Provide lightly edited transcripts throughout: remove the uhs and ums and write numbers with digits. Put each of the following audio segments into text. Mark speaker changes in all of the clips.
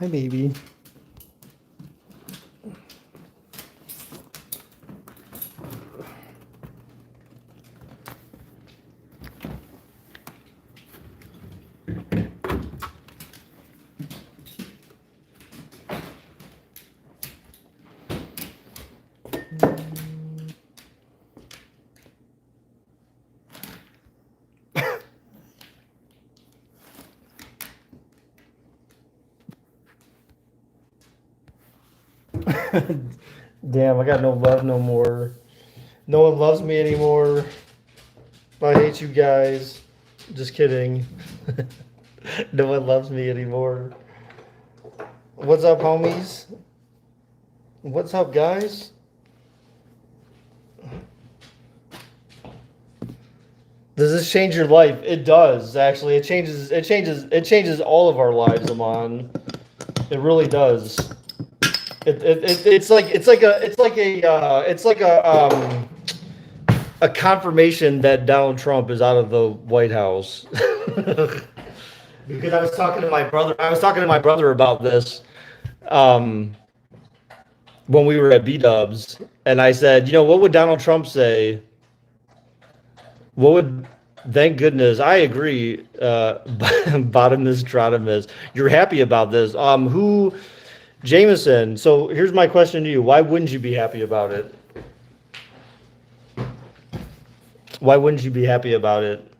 Speaker 1: Hi, baby. Damn, I got no love no more. No one loves me anymore. I hate you guys. Just kidding. No one loves me anymore. What's up, homies? What's up, guys? Does this change your life? It does, actually. It changes all of our lives, Amon. It really does. It's like a confirmation that Donald Trump is out of the White House. Because I was talking to my brother. I was talking to my brother about this um, when we were at B Dubs, and I said, what would Donald Trump say? What would? Thank goodness, I agree. Bottomus Trotimus, you're happy about this. Who? Jameson. So here's my question to you: why wouldn't you be happy about it? Why wouldn't you be happy about it?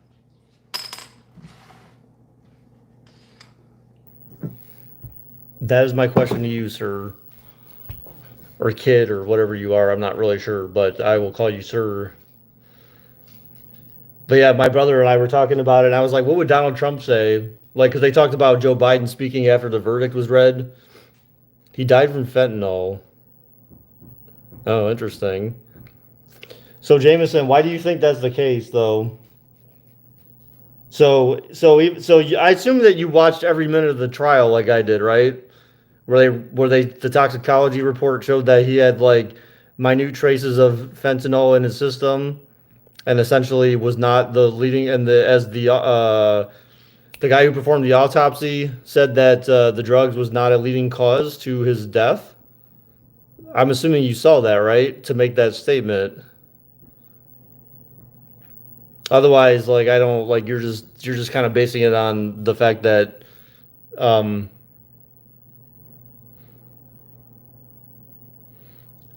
Speaker 1: That is my question to you, sir. Or kid, or whatever you are. I'm not really sure, but I will call you sir. But yeah, my brother and I were talking about it, and I was like, what would Donald Trump say? Like, because they talked about Joe Biden speaking after the verdict was read. He died from fentanyl. Oh, interesting. So, Jameson, why do you think that's the case, though? I assume that you watched every minute of the trial, like I did, right? The toxicology report showed that he had like minute traces of fentanyl in his system, and essentially was not the leading. And the guy who performed the autopsy said that the drugs was not a leading cause to his death. I'm assuming you saw that, right? To make that statement. Otherwise, like I don't like you're just kind of basing it on the fact that um,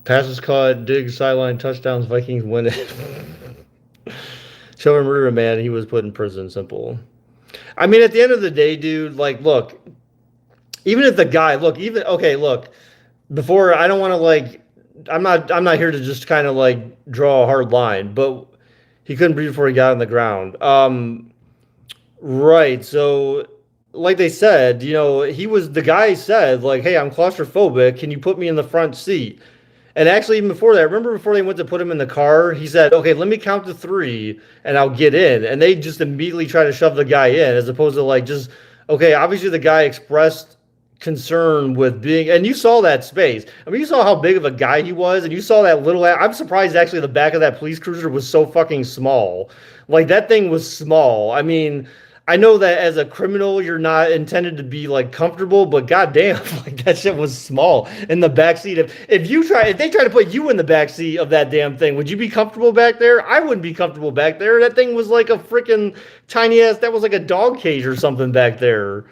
Speaker 1: passes caught, digs, sideline, touchdowns, Vikings win it. Chauvin murdered a man, he was put in prison. Simple. I mean, at the end of the day, dude, like, look, even if the guy, look, even okay, look, before I don't want to like, I'm not here to just kind of like draw a hard line, but he couldn't breathe before he got on the ground. Right. So, like they said, the guy said, like, hey, I'm claustrophobic. Can you put me in the front seat? And actually, even before that, remember before they went to put him in the car, he said, okay, let me count to three and I'll get in. And they just immediately try to shove the guy in as opposed to like just, okay, obviously the guy expressed concern with being, and you saw that space. I mean, you saw how big of a guy he was, and you saw that little, I'm surprised actually the back of that police cruiser was so fucking small. Like that thing was small. I mean, I know that as a criminal, you're not intended to be like comfortable, but goddamn, like that shit was small in the backseat. If they try to put you in the backseat of that damn thing, would you be comfortable back there? I wouldn't be comfortable back there. That thing was like a freaking tiny ass. That was like a dog cage or something back there.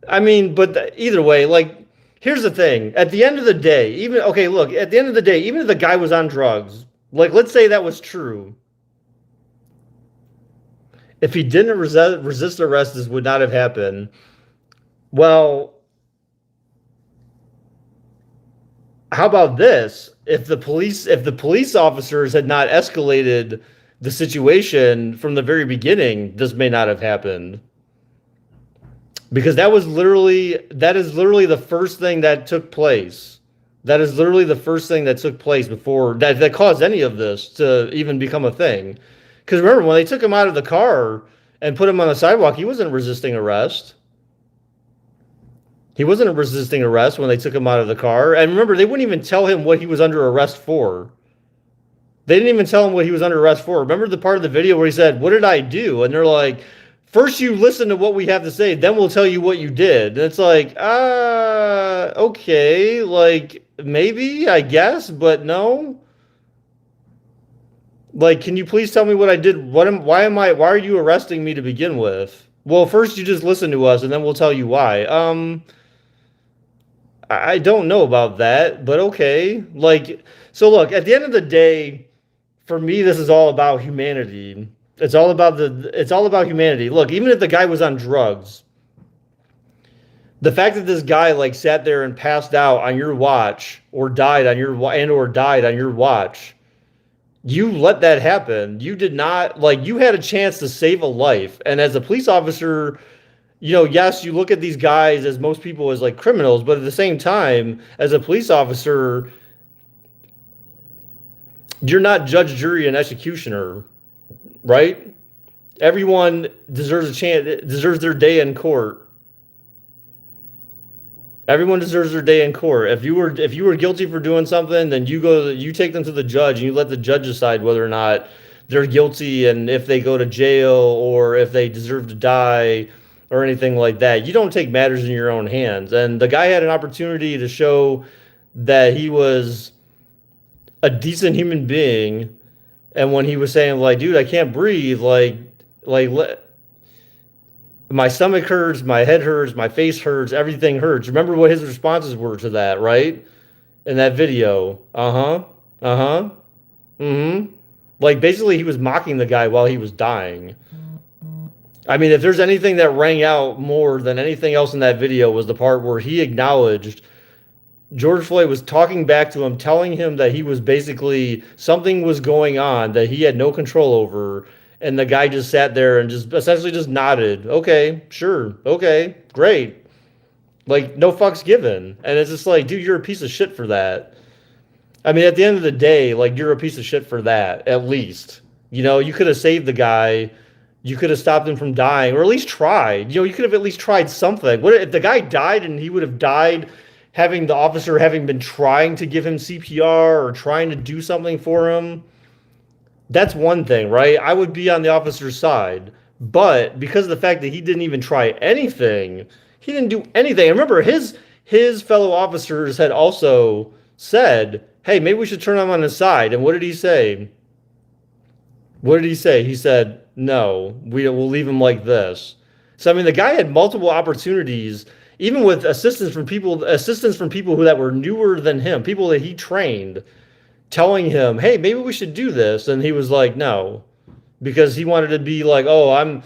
Speaker 1: I mean, but either way, like, here's the thing. At the end of the day, even okay, look, at the end of the day, even if the guy was on drugs, like, let's say that was true. If he didn't resist arrest, this would not have happened. Well, how about this? If the police officers had not escalated the situation from the very beginning, this may not have happened. Because that is literally the first thing that took place. That is literally the first thing that took place before that caused any of this to even become a thing. Because remember, when they took him out of the car and put him on the sidewalk, he wasn't resisting arrest. He wasn't resisting arrest when they took him out of the car. And remember, they wouldn't even tell him what he was under arrest for. They didn't even tell him what he was under arrest for. Remember the part of the video where he said, "What did I do?" And they're like, first you listen to what we have to say, then we'll tell you what you did. And it's like, okay, like maybe, I guess, but no. Like, can you please tell me what I did? Why are you arresting me to begin with? Well, first you just listen to us and then we'll tell you why. I don't know about that, but okay. Like, so look, at the end of the day, for me, this is all about humanity. It's all about humanity. Look, even if the guy was on drugs, the fact that this guy like sat there and passed out on your watch or died on your or died on your watch, you let that happen. You did not like you had a chance to save a life. And as a police officer, yes, you look at these guys as most people as like criminals, but at the same time, as a police officer, you're not judge, jury, and executioner, right? Everyone deserves a chance, deserves their day in court. Everyone deserves their day in court. If you were guilty for doing something, then you take them to the judge and you let the judge decide whether or not they're guilty and if they go to jail or if they deserve to die or anything like that. You don't take matters in your own hands. And the guy had an opportunity to show that he was a decent human being. And when he was saying like, dude, I can't breathe, my stomach hurts, my head hurts, my face hurts, everything hurts. Remember what his responses were to that, right? In that video. Uh-huh. Uh-huh. Mm-hmm. Like basically he was mocking the guy while he was dying. I mean, if there's anything that rang out more than anything else in that video was the part where he acknowledged George Floyd was talking back to him, telling him that he was basically something was going on that he had no control over. And the guy just sat there and just essentially just nodded. Okay, sure. Okay, great. Like, no fucks given. And it's just like, dude, you're a piece of shit for that. I mean, at the end of the day, like, you're a piece of shit for that, at least. You could have saved the guy. You could have stopped him from dying, or at least tried. You could have at least tried something. What if the guy died and he would have died having the officer having been trying to give him CPR or trying to do something for him? That's one thing, right? I would be on the officer's side. But because of the fact that he didn't even try anything, he didn't do anything. And remember, his fellow officers had also said, hey, maybe we should turn him on his side. And what did he say? What did he say? He said, no, we'll leave him like this. So, I mean, the guy had multiple opportunities, even with assistance from people who that were newer than him, people that he trained, telling him, hey, maybe we should do this. And he was like, no, because he wanted to be like, oh, I'm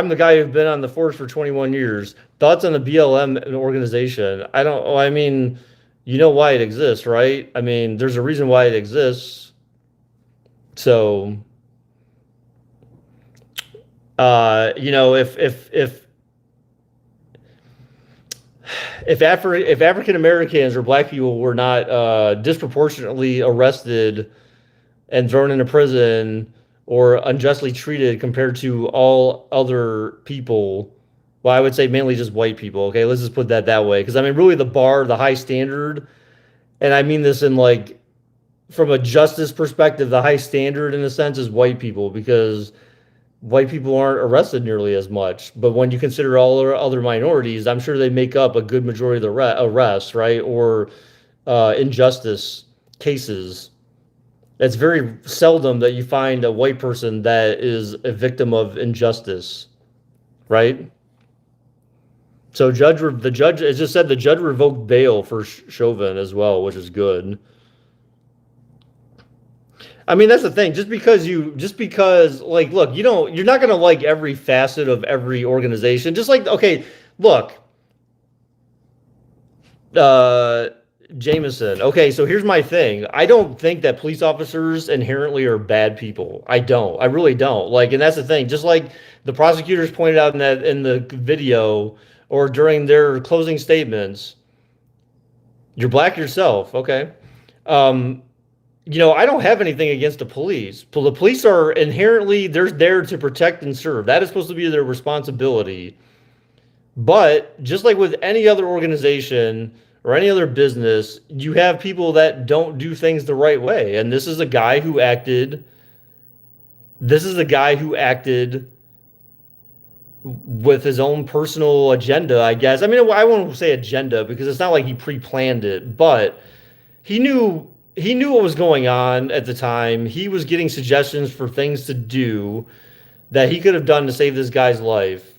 Speaker 1: the guy who's been on the force for 21 years. Thoughts on the BLM organization? I mean, you know why it exists, right? I mean, there's a reason why it exists. So, if African Americans or black people were not disproportionately arrested and thrown into prison or unjustly treated compared to all other people, well, I would say mainly just white people. Okay, let's just put that way, because I mean, really, the high standard, and I mean this in like from a justice perspective, the high standard in a sense is white people, because white people aren't arrested nearly as much. But when you consider all other minorities, I'm sure they make up a good majority of the arrests, right? Or injustice cases. It's very seldom that you find a white person that is a victim of injustice, right? So the judge, it just said the judge revoked bail for Chauvin as well, which is good. I mean, that's the thing. Just because, like, look, you're not gonna like every facet of every organization. Just like, okay, look, Jameson. Okay, so here's my thing. I don't think that police officers inherently are bad people. I don't. I really don't. Like, and that's the thing. Just like the prosecutors pointed out in the video or during their closing statements, you're black yourself. Okay. I don't have anything against the police. The police are inherently, they're there to protect and serve. That is supposed to be their responsibility. But just like with any other organization or any other business, you have people that don't do things the right way. And this is a guy who acted with his own personal agenda, I guess. I mean, I won't say agenda because it's not like he pre-planned it, but he knew he knew what was going on at the time. He was getting suggestions for things to do that he could have done to save this guy's life.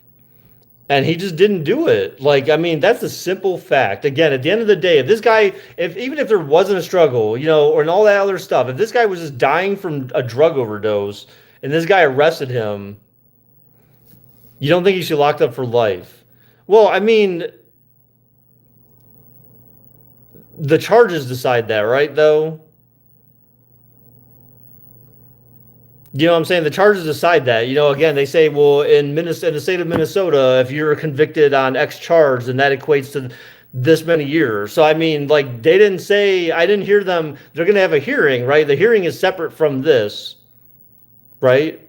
Speaker 1: And he just didn't do it. Like, I mean, that's a simple fact. Again, at the end of the day, if this guy, if even if there wasn't a struggle, or and all that other stuff, if this guy was just dying from a drug overdose and this guy arrested him, you don't think he should be locked up for life? Well, I mean, the charges decide that, right? Though, you know what I'm saying? The charges decide that. Again, they say, well, in the state of Minnesota, if you're convicted on X charge, then that equates to this many years. So, I mean, like, they didn't say, I didn't hear them, they're going to have a hearing, right? The hearing is separate from this, right?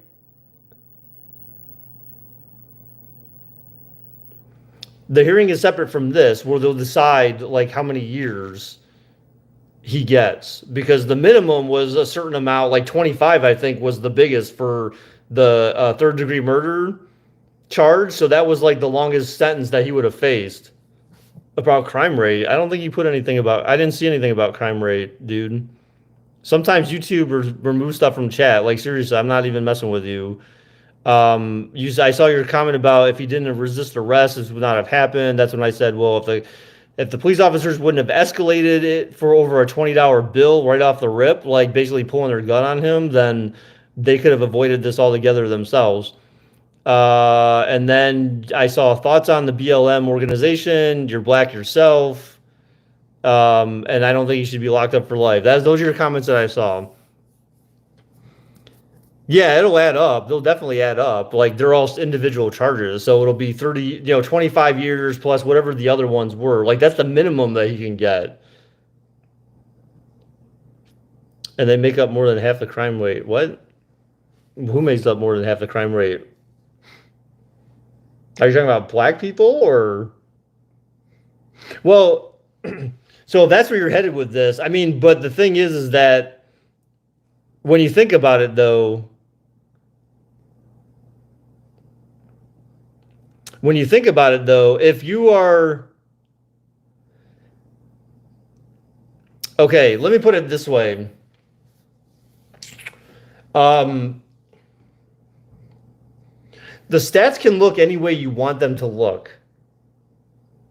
Speaker 1: The hearing is separate from this, where they'll decide, like, how many years he gets, because the minimum was a certain amount, like 25, I think, was the biggest for the third degree murder charge. So that was like the longest sentence that he would have faced. About crime rate, I don't think you put anything about. I didn't see anything about crime rate, dude. Sometimes YouTube removes stuff from chat. Like, seriously, I'm not even messing with you. I saw your comment about if he didn't resist arrest, this would not have happened. That's when I said, well, if the police officers wouldn't have escalated it for over a $20 bill right off the rip, like basically pulling their gun on him, then they could have avoided this altogether themselves. And then I saw thoughts on the BLM organization. You're black yourself. And I don't think you should be locked up for life. Those are your comments that I saw. Yeah, it'll add up. They'll definitely add up. Like, they're all individual charges. So it'll be 30, 25 years plus whatever the other ones were. Like, that's the minimum that he can get. And they make up more than half the crime rate. What? Who makes up more than half the crime rate? Are you talking about black people or? Well, so if that's where you're headed with this, I mean, but the thing is that when you think about it, though, if you are, okay, let me put it this way. The stats can look any way you want them to look.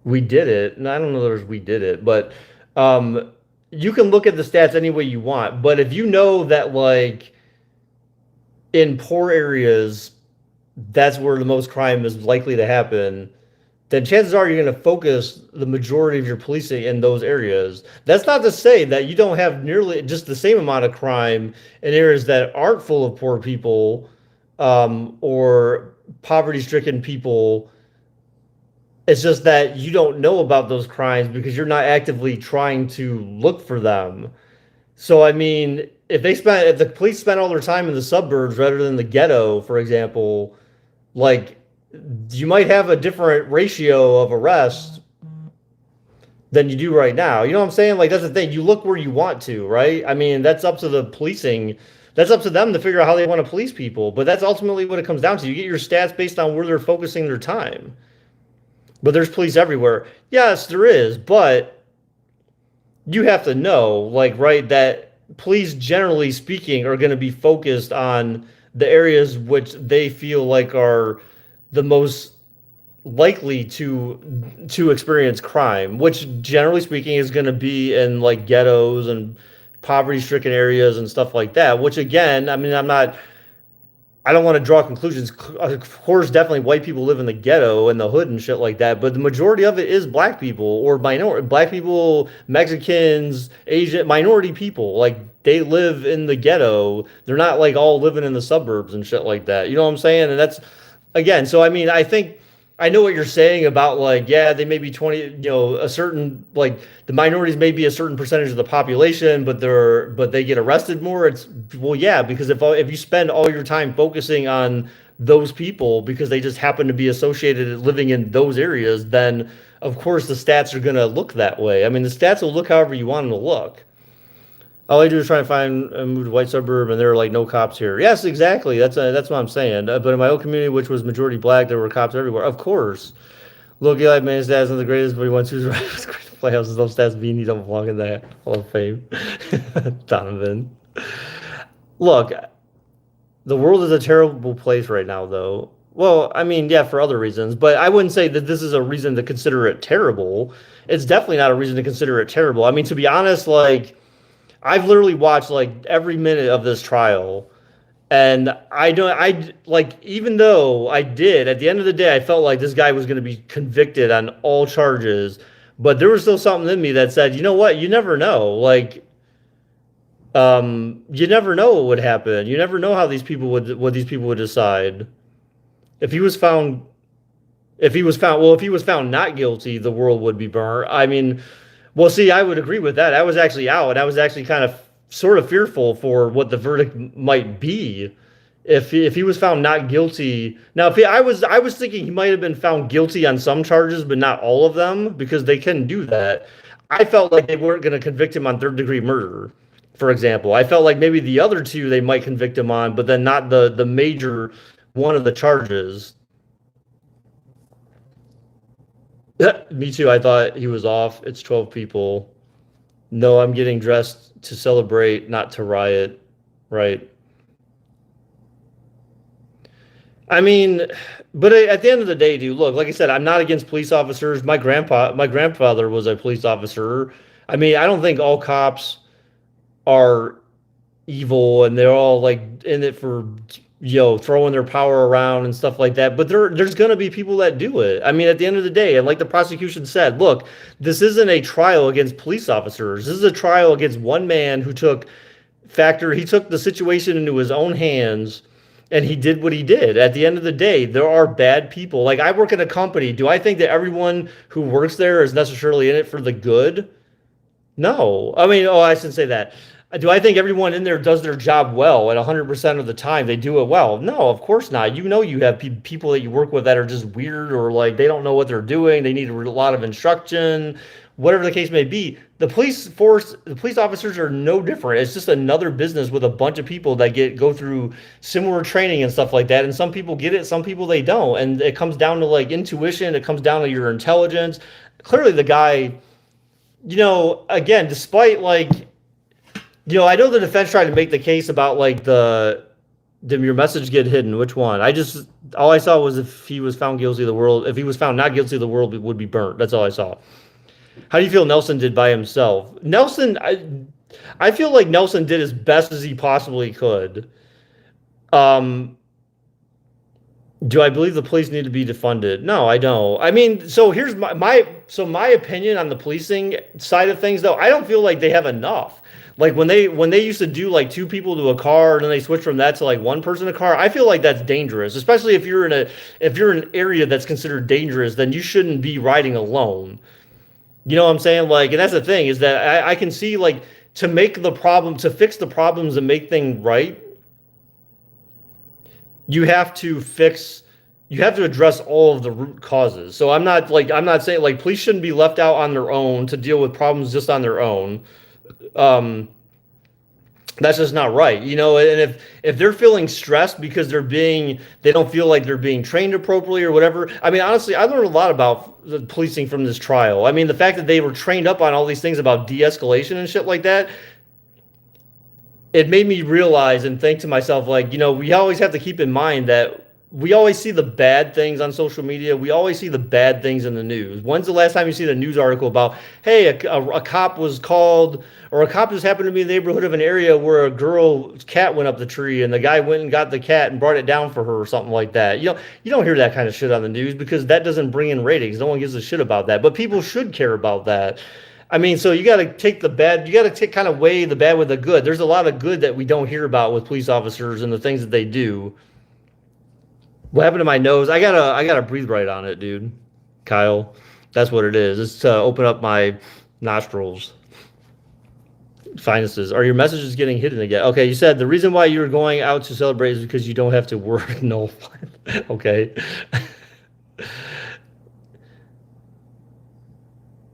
Speaker 1: We did it, and I don't know if we did it, but you can look at the stats any way you want. But if you know that, like, in poor areas, that's where the most crime is likely to happen, then chances are you're going to focus the majority of your policing in those areas. That's not to say that you don't have nearly just the same amount of crime in areas that aren't full of poor people or poverty-stricken people. It's just that you don't know about those crimes because you're not actively trying to look for them. So, I mean, if the police spent all their time in the suburbs rather than the ghetto, for example, like, you might have a different ratio of arrests than you do right now. You know what I'm saying? Like, that's the thing. You look where you want to, right? I mean, that's up to the policing. That's up to them to figure out how they want to police people. But that's ultimately what it comes down to. You get your stats based on where they're focusing their time. But there's police everywhere. Yes, there is. But you have to know, like, right, that police, generally speaking, are going to be focused on the areas which they feel like are the most likely to experience crime, which generally speaking is going to be in, like, ghettos and poverty-stricken areas and stuff like that, which, again, I mean, I don't want to draw conclusions. Of course, definitely white people live in the ghetto and the hood and shit like that, but the majority of it is black people or black people, Mexicans, Asian, minority people. Like, they live in the ghetto. They're not, like, all living in the suburbs and shit like that. You know what I'm saying? And that's, again, so I mean, I think I know what you're saying about, like, yeah, they may be 20, a certain, like, the minorities may be a certain percentage of the population, but they get arrested more. It's, well, yeah, because if you spend all your time focusing on those people because they just happen to be associated living in those areas, then of course the stats are going to look that way. I mean, the stats will look however you want them to look. All I do is try and find a moved white suburb, and there are like no cops here. Yes, exactly. That's what I'm saying. But in my old community, which was majority black, there were cops everywhere. Of course. Look, Eli Manning's stats not the greatest, but he won two playoffs. Those stats mean he don't belong in the Hall of Fame. Donovan. Look, the world is a terrible place right now, though. Well, I mean, yeah, for other reasons, but I wouldn't say that this is a reason to consider it terrible. It's definitely not a reason to consider it terrible. I mean, to be honest, like I've literally watched like every minute of this trial, and I don't, I like, even though I did, at the end of the day, I felt like this guy was going to be convicted on all charges, but there was still something in me that said, you know what, you never know. Like, you never know what would happen. You never know how what these people would decide. If he was found, if he was found not guilty, the world would be burnt. I mean, well, see, I would agree with that. I was actually out, and I was actually kind of sort of fearful for what the verdict might be if he was found not guilty. Now, I was thinking he might have been found guilty on some charges, but not all of them because they can do that. I felt like they weren't going to convict him on third degree murder, for example. I felt like maybe the other two they might convict him on, but then not the major one of the charges. Me too. I thought he was off. It's 12 people. No, I'm getting dressed to celebrate, not to riot. Right. I mean, but at the end of the day, dude, look, like I said, I'm not against police officers. My grandfather was a police officer. I mean, I don't think all cops are evil and they're all like in it for throwing their power around and stuff like that, but there's going to be people that do it. I mean, at the end of the day, and like the prosecution said, look, this isn't a trial against police officers. This is a trial against one man who he took the situation into his own hands, and he did what he did. At the end of the day, there are bad people. Like, I work in a company. Do I think that everyone who works there is necessarily in it for the good? No. I mean, oh, I shouldn't say that. Do I think everyone in there does their job well at 100% of the time? They do it well. No, of course not. You know, you have people that you work with that are just weird or like they don't know what they're doing. They need a lot of instruction, whatever the case may be. The police officers are no different. It's just another business with a bunch of people that go through similar training and stuff like that. And some people get it, some people they don't. And it comes down to like intuition, it comes down to your intelligence. Clearly, the guy, again, despite like, I know the defense tried to make the case about like did your message get hidden? Which one? All I saw was if he was found guilty, if he was found not guilty, the world would be burnt. That's all I saw. How do you feel Nelson did by himself? I feel like Nelson did as best as he possibly could. Um, do I believe the police need to be defunded? No, I don't. I mean, so here's my opinion on the policing side of things, though. I don't feel like they have enough. Like when they used to do like two people to a car and then they switch from that to like one person a car, I feel like that's dangerous. Especially if you're in an area that's considered dangerous, then you shouldn't be riding alone. You know what I'm saying? Like, and that's the thing is that I can see like to fix the problems and make things right, you have to fix you have to address all of the root causes. So I'm not saying like police shouldn't be left out on their own to deal with problems just on their own. Um, that's just not right, and if they're feeling stressed because they don't feel like they're being trained appropriately or whatever. I mean, honestly, I learned a lot about the policing from this trial. I mean, the fact that they were trained up on all these things about de-escalation and shit like that, it made me realize and think to myself, like, we always have to keep in mind that we always see the bad things on social media. We always see the bad things in the news. When's the last time you see the news article about, hey, a cop was called, or a cop just happened to be in the neighborhood of an area where a girl's cat went up the tree and the guy went and got the cat and brought it down for her or something like that. You don't hear that kind of shit on the news because that doesn't bring in ratings. No one gives a shit about that. But people should care about that. I mean, so you got to kind of weigh the bad with the good. There's a lot of good that we don't hear about with police officers and the things that they do. What happened to my nose? I gotta breathe right on it, dude. Kyle, that's what it is. It's to open up my nostrils. Sinuses. Are your messages getting hidden again? Okay, you said the reason why you're going out to celebrate is because you don't have to work. No. Okay.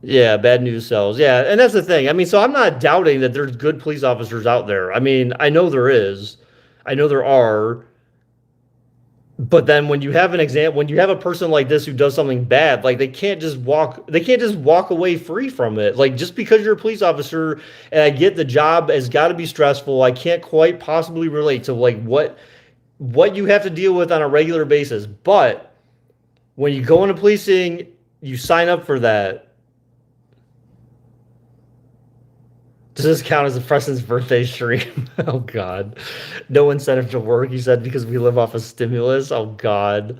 Speaker 1: Yeah, bad news sells. Yeah, and that's the thing. I mean, so I'm not doubting that there's good police officers out there. I mean, I know there is. I know there are. But then when you have an example, when you have a person like this who does something bad, like they can't just walk away free from it. Like just because you're a police officer and I get the job has got to be stressful, I can't quite possibly relate to like what you have to deal with on a regular basis. But when you go into policing, you sign up for that. Does this count as a Preston's birthday stream? Oh God. No incentive to work, he said, because we live off of stimulus. Oh God.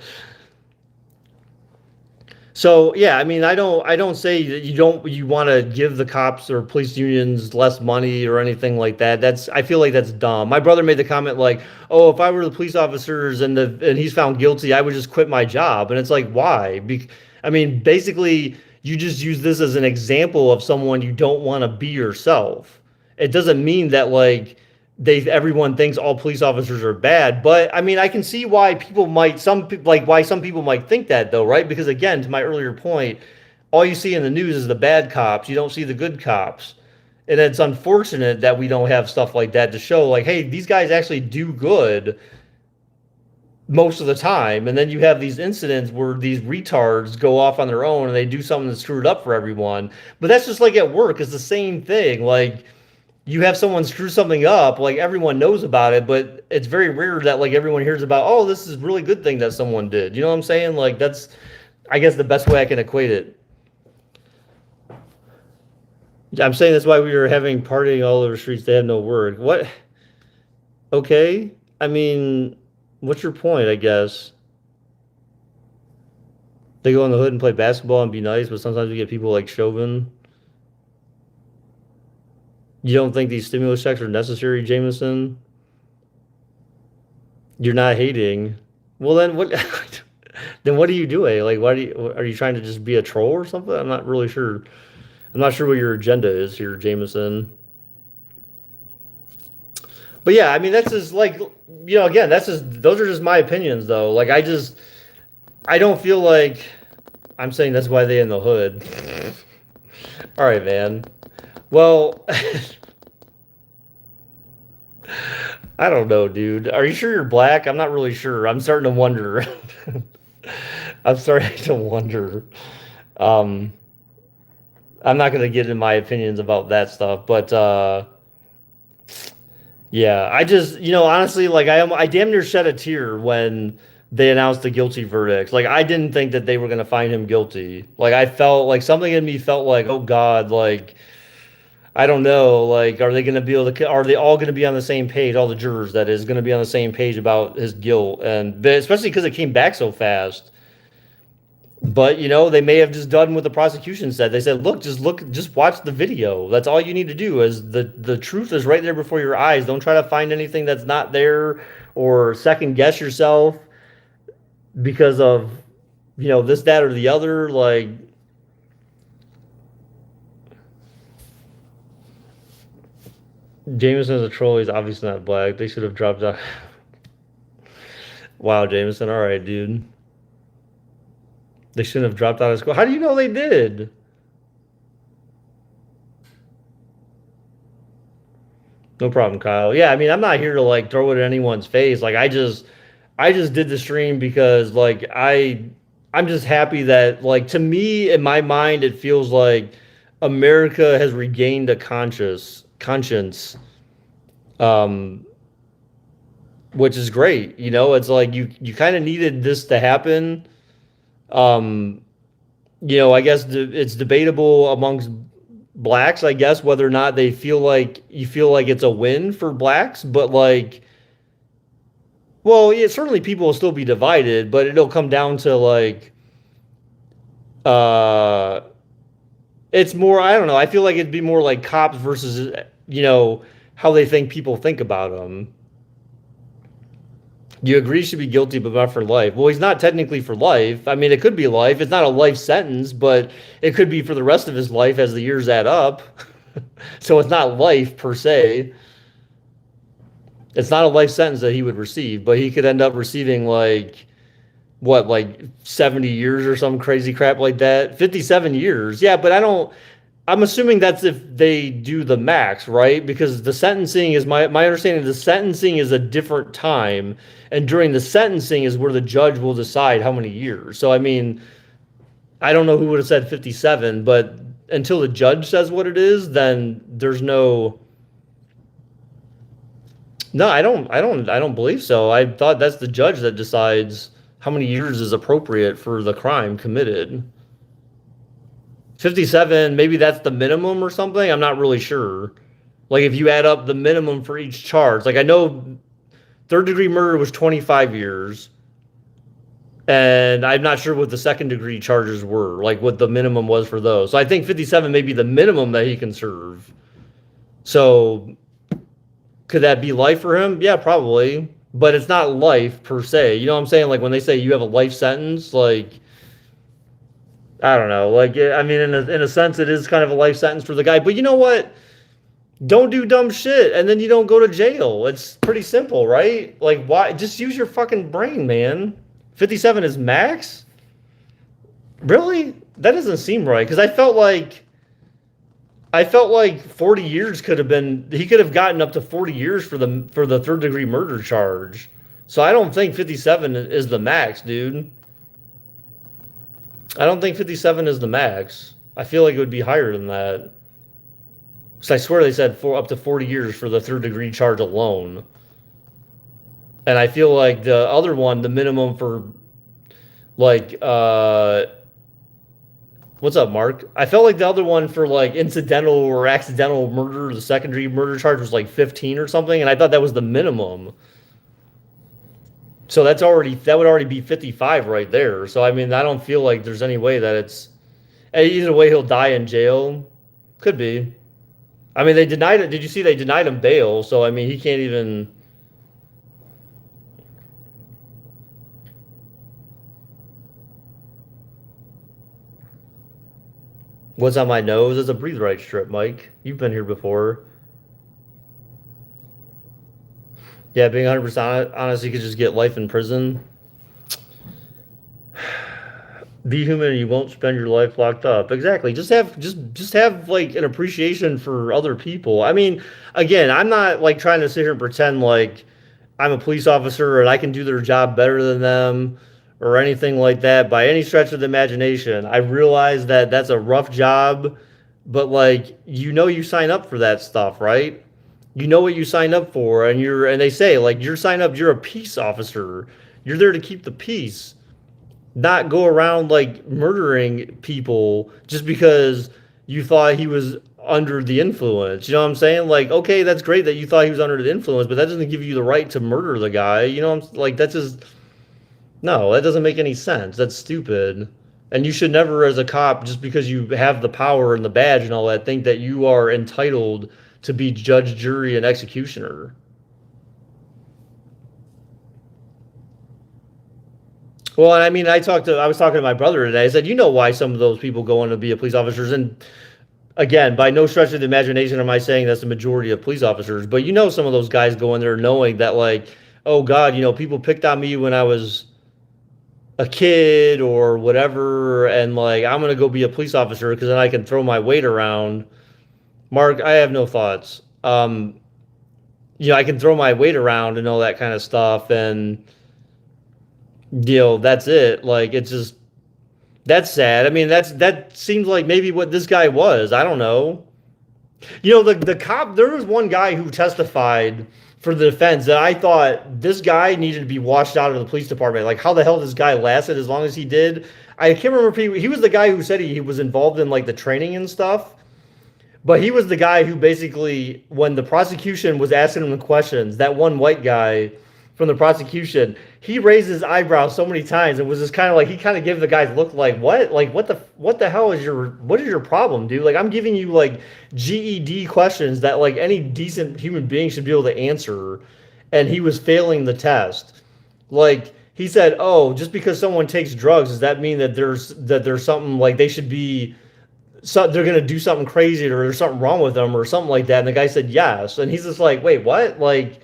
Speaker 1: So yeah, I mean, I don't say that you want to give the cops or police unions less money or anything like that. That's I feel like that's dumb. My brother made the comment like, "Oh, if I were the police officers and he's found guilty, I would just quit my job." And it's like, why? I mean, basically, you just use this as an example of someone you don't want to be yourself. It doesn't mean that like they everyone thinks all police officers are bad, but I mean I can see why people might like why some people might think that though, right? Because again, to my earlier point, all you see in the news is the bad cops. You don't see the good cops. And it's unfortunate that we don't have stuff like that to show like, hey, these guys actually do good most of the time. And then you have these incidents where these retards go off on their own and they do something that's screwed up for everyone. But that's just like at work, it's the same thing. Like you have someone screw something up, like everyone knows about it, but it's very rare that like everyone hears about, oh, this is a really good thing that someone did. You know what I'm saying? Like that's, I guess, the best way I can equate it. I'm saying that's why we were having partying all over the streets. They had no work. What? Okay. I mean, what's your point? I guess they go in the hood and play basketball and be nice, but sometimes we get people like Chauvin. You don't think these stimulus checks are necessary, Jameson? You're not hating. Well, then what? Then what are you doing? Like, why do you are you trying to just be a troll or something? I'm not really sure. I'm not sure what your agenda is here, Jameson. But yeah, I mean, that's just like again, that's just those are just my opinions though. Like, I don't feel like I'm saying that's why they in the hood. All right, man. Well, I don't know, dude. Are you sure you're black? I'm not really sure. I'm starting to wonder. I'm starting to wonder. Um, I'm not going to get in my opinions about that stuff, but yeah, I just, honestly, like I damn near shed a tear when they announced the guilty verdict. Like I didn't think that they were going to find him guilty. Like I felt like something in me felt like, oh God, like I don't know, like are they going to be able to? Are they all going to be on the same page? All the jurors, that is, going to be on the same page about his guilt, and especially because it came back so fast. But they may have just done what the prosecution said. They said, look, just watch the video. That's all you need to do. Is the truth is right there before your eyes. Don't try to find anything that's not there or second guess yourself because of this, that, or the other. Like Jameson is a troll. He's obviously not black. They should have dropped out. Wow, Jameson. All right, dude. They shouldn't have dropped out of school. How do you know they did? No problem, Kyle. Yeah, I mean, I'm not here to like throw it in anyone's face. Like I just did the stream because like I'm just happy that like to me in my mind it feels like America has regained a conscience, um, which is great. It's like you kind of needed this to happen. Um, I guess it's debatable amongst blacks, I guess, whether or not they feel like you feel like it's a win for blacks, but like, well, yeah, certainly people will still be divided, but it'll come down to like, uh, it's more, I don't know. I feel like it'd be more like cops versus, how they think people think about them. You agree he should be guilty, but not for life. Well, he's not technically for life. I mean, it could be life. It's not a life sentence, but it could be for the rest of his life as the years add up. So it's not life per se. It's not a life sentence that he would receive, but he could end up receiving like what, like 70 years or some crazy crap like that. 57 years. Yeah, but I don't. I'm assuming that's if they do the max, right? Because the sentencing is my understanding. The sentencing is a different time, and during the sentencing is where the judge will decide how many years. So I mean, I don't know who would have said 57, but until the judge says what it is, then there's no. No, I don't believe so. I thought that's the judge that decides how many years is appropriate for the crime committed. 57, maybe that's the minimum or something. I'm not really sure. Like if you add up the minimum for each charge, like I know third degree murder was 25 years, and I'm not sure what the second degree charges were, like what the minimum was for those. So I think 57 may be the minimum that he can serve. So could that be life for him? Yeah, probably. But it's not life per se. You know what I'm saying? Like when they say you have a life sentence, like I don't know. Like I mean, in a sense, it is kind of a life sentence for the guy. But you know what? Don't do dumb shit, and then you don't go to jail. It's pretty simple, right? Like why? Just use your fucking brain, man. 57 is max. Really? That doesn't seem right. Because I felt like 40 years could have been he could have gotten up to 40 years for the third degree murder charge. So I don't think 57 is the max, dude. I don't think 57 is the max. I feel like it would be higher than that. So I swear they said for up to 40 years for the third degree charge alone. And I feel like the other one, the minimum for like what's up, Mark? I felt like the other one for like incidental or accidental murder, the secondary murder charge was like 15 or something, and I thought that was the minimum. So that would already be 55 right there. So I mean, I don't feel like there's any way that it's either way he'll die in jail. Could be. I mean, they denied it. Did you see they denied him bail? So I mean, he can't even. What's on my nose? It's a breathe right strip, Mike. You've been here before. Yeah, being 100% honest, you could just get life in prison. Be human and you won't spend your life locked up. Exactly. Just have like an appreciation for other people. I mean, again, I'm not like trying to sit here and pretend like I'm a police officer and I can do their job better than them or anything like that by any stretch of the imagination. I realize that that's a rough job, but like you sign up for that stuff, right? You know what you sign up for, and they say like you're signed up, you're a peace officer. You're there to keep the peace, not go around like murdering people just because you thought he was under the influence. You know what I'm saying? Like, okay, that's great that you thought he was under the influence, but that doesn't give you the right to murder the guy. You know, like that's just no, that doesn't make any sense. That's stupid. And you should never, as a cop, just because you have the power and the badge and all that, think that you are entitled to be judge, jury, and executioner. Well, and I mean, I was talking to my brother today. I said, you know why some of those people go on to be a police officers, and again, by no stretch of the imagination am I saying that's the majority of police officers, but you know, some of those guys go in there knowing that, like, oh God, people picked on me when I was a kid or whatever, and like I'm gonna go be a police officer because then I can throw my weight around. Mark, I have no thoughts. I can throw my weight around and all that kind of stuff, and that's it. Like it's just that's sad. I mean, that seems like maybe what this guy was. I don't know. The cop. There was one guy who testified for the defense that I thought this guy needed to be washed out of the police department. Like, how the hell this guy lasted as long as he did? I can't remember if he was the guy who said he was involved in like the training and stuff. But he was the guy who basically, when the prosecution was asking him the questions, that one white guy from the prosecution, he raised his eyebrows so many times and was just kind of like, he kind of gave the guys look like, what? Like, what the hell is what is your problem, dude? Like, I'm giving you like GED questions that like any decent human being should be able to answer. And he was failing the test. Like, he said, oh, just because someone takes drugs, does that mean that there's something like they should be, so they're going to do something crazy or there's something wrong with them or something like that? And the guy said, yes. And he's just like, wait, what? Like,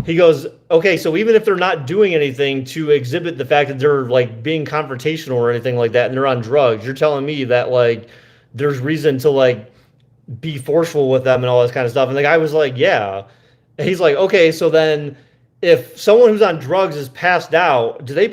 Speaker 1: He goes, okay, so even if they're not doing anything to exhibit the fact that they're like being confrontational or anything like that, and they're on drugs, you're telling me that like there's reason to like be forceful with them and all this kind of stuff. And the guy was like, yeah. And he's like, okay, so then if someone who's on drugs is passed out, do they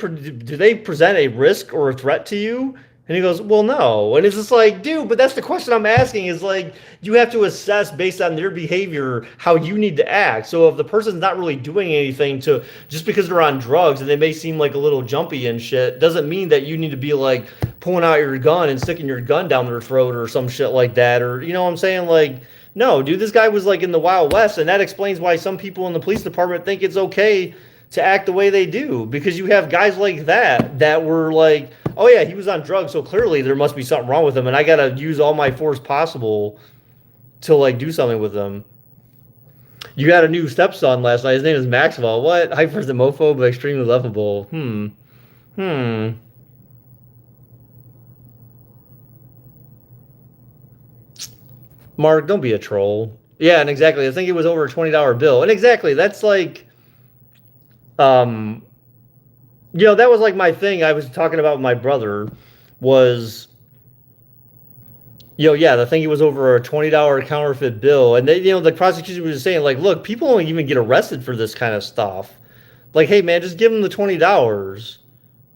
Speaker 1: present a risk or a threat to you? And he goes, well, no. And it's just like, dude, but that's the question I'm asking is like, you have to assess based on their behavior how you need to act. So if the person's not really doing anything to just because they're on drugs and they may seem like a little jumpy and shit, doesn't mean that you need to be like pulling out your gun and sticking your gun down their throat or some shit like that. Or, you know what I'm saying? Like, no, dude, this guy was like in the Wild West. And that explains why some people in the police department think it's okay to act the way they do because you have guys like that were like, oh yeah, he was on drugs, so clearly there must be something wrong with him, and I gotta use all my force possible to like do something with him. You got a new stepson last night. His name is Maxwell. What? Hyperthermophobe, but extremely lovable. Hmm. Mark, don't be a troll. Yeah, and exactly. I think it was over a $20 bill, and exactly that's like, um, that was like my thing. I was talking about with my brother was yeah, the thing was over a $20 counterfeit bill, and they, the prosecution was saying like, look, people don't even get arrested for this kind of stuff. Like, hey man, just give them the $20.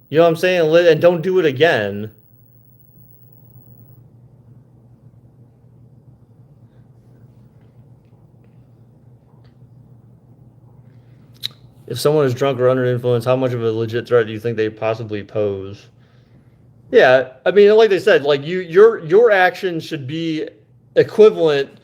Speaker 1: You know what I'm saying? And don't do it again. If someone is drunk or under influence, how much of a legit threat do you think they possibly pose? Yeah, I mean, like they said, like your action should be equivalent,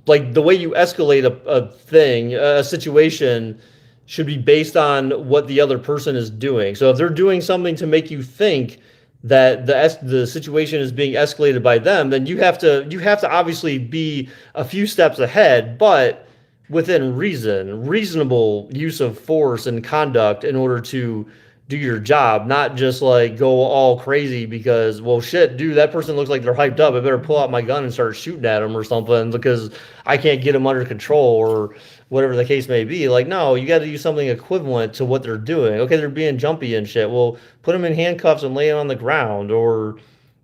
Speaker 1: like the way you escalate a thing, a situation should be based on what the other person is doing. So if they're doing something to make you think that the situation is being escalated by them, then you have to obviously be a few steps ahead, but within reason, reasonable use of force and conduct in order to do your job, not just like go all crazy because, well, shit, dude, that person looks like they're hyped up. I better pull out my gun and start shooting at them or something because I can't get them under control or whatever the case may be. Like, no, you got to do something equivalent to what they're doing. Okay, they're being jumpy and shit. Well, put them in handcuffs and lay them on the ground or,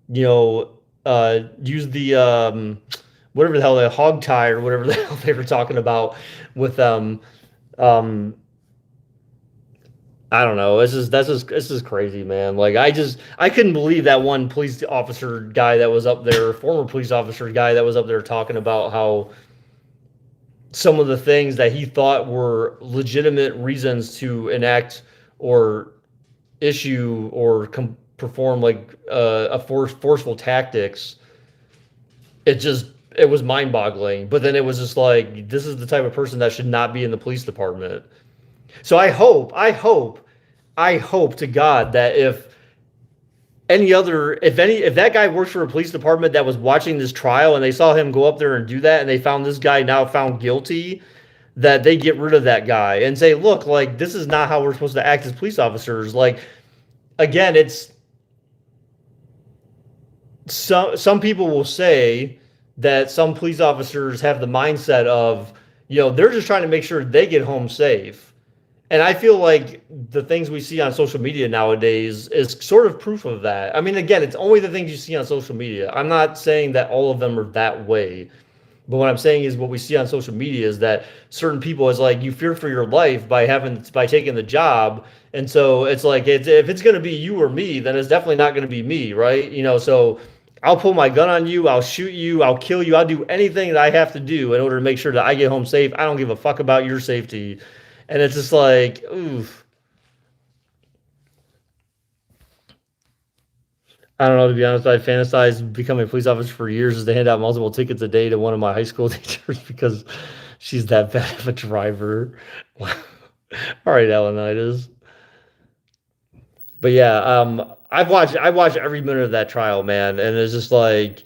Speaker 1: use the, whatever the hell, the hog tie or whatever the hell they were talking about with them. Um, I don't know. This is crazy, man. Like I couldn't believe that one police officer guy that was up there, former police officer guy that was up there talking about how some of the things that he thought were legitimate reasons to enact or issue or perform like a forceful tactics. It was mind-boggling. But then it was just like this is the type of person that should not be in the police department. So I hope to God that if that guy works for a police department that was watching this trial and they saw him go up there and do that and they found this guy now found guilty, that they get rid of that guy and say, look, like this is not how we're supposed to act as police officers. Like again, it's some people will say that some police officers have the mindset of, they're just trying to make sure they get home safe. And I feel like the things we see on social media nowadays is sort of proof of that. I mean, again, it's only the things you see on social media. I'm not saying that all of them are that way. But what I'm saying is what we see on social media is that certain people is like you fear for your life by taking the job. And so it's like if it's going to be you or me, then it's definitely not going to be me, right? So I'll pull my gun on you, I'll shoot you, I'll kill you, I'll do anything that I have to do in order to make sure that I get home safe. I don't give a fuck about your safety. And it's just like, oof. I don't know, to be honest, I fantasized becoming a police officer for years is to hand out multiple tickets a day to one of my high school teachers because she's that bad of a driver. All right, Alanitas. But yeah, I watched every minute of that trial, man, and it's just like,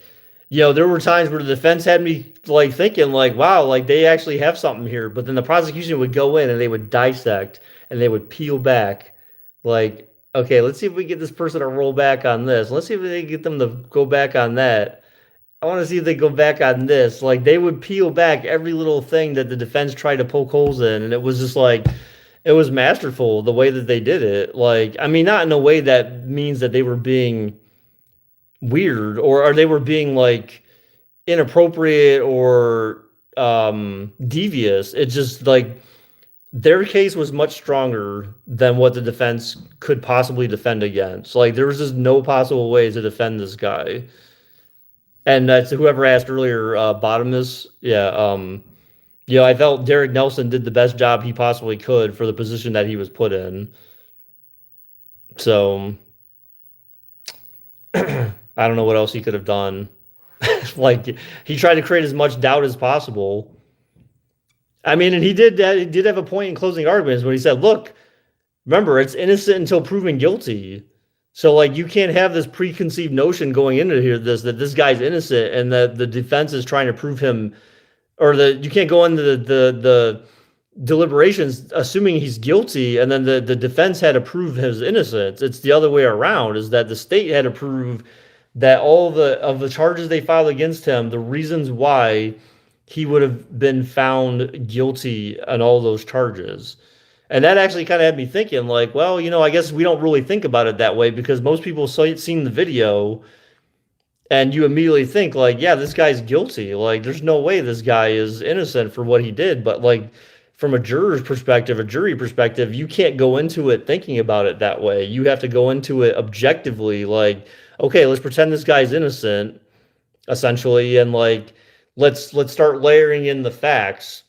Speaker 1: there were times where the defense had me like thinking like, wow, like they actually have something here, but then the prosecution would go in and they would dissect and they would peel back, like, okay, let's see if we get this person to roll back on this. Let's see if they get them to go back on that. I want to see if they go back on this. Like they would peel back every little thing that the defense tried to poke holes in, and it was just like it was masterful the way that they did it. Like, I mean, not in a way that means that they were being weird or they were being like inappropriate or devious. It's just like their case was much stronger than what the defense could possibly defend against. Like there was just no possible way to defend this guy. And that's whoever asked earlier, Bottomus. Yeah, I felt Derek Nelson did the best job he possibly could for the position that he was put in. So I don't know what else he could have done. Like he tried to create as much doubt as possible. I mean, and he did have a point in closing arguments when he said, "Look, remember, it's innocent until proven guilty." So like you can't have this preconceived notion going into here that this guy's innocent and that the defense is trying to prove him or you can't go into the deliberations assuming he's guilty and then the defense had to prove his innocence. It's the other way around, is that the state had to prove that all of the charges they filed against him, the reasons why he would have been found guilty on all those charges. And that actually kind of had me thinking, like, well, I guess we don't really think about it that way because most people seen the video and you immediately think, like, yeah, this guy's guilty. Like, there's no way this guy is innocent for what he did. But, like, from a juror's perspective, a jury perspective, you can't go into it thinking about it that way. You have to go into it objectively, like, okay, let's pretend this guy's innocent, essentially, and, like, let's start layering in the facts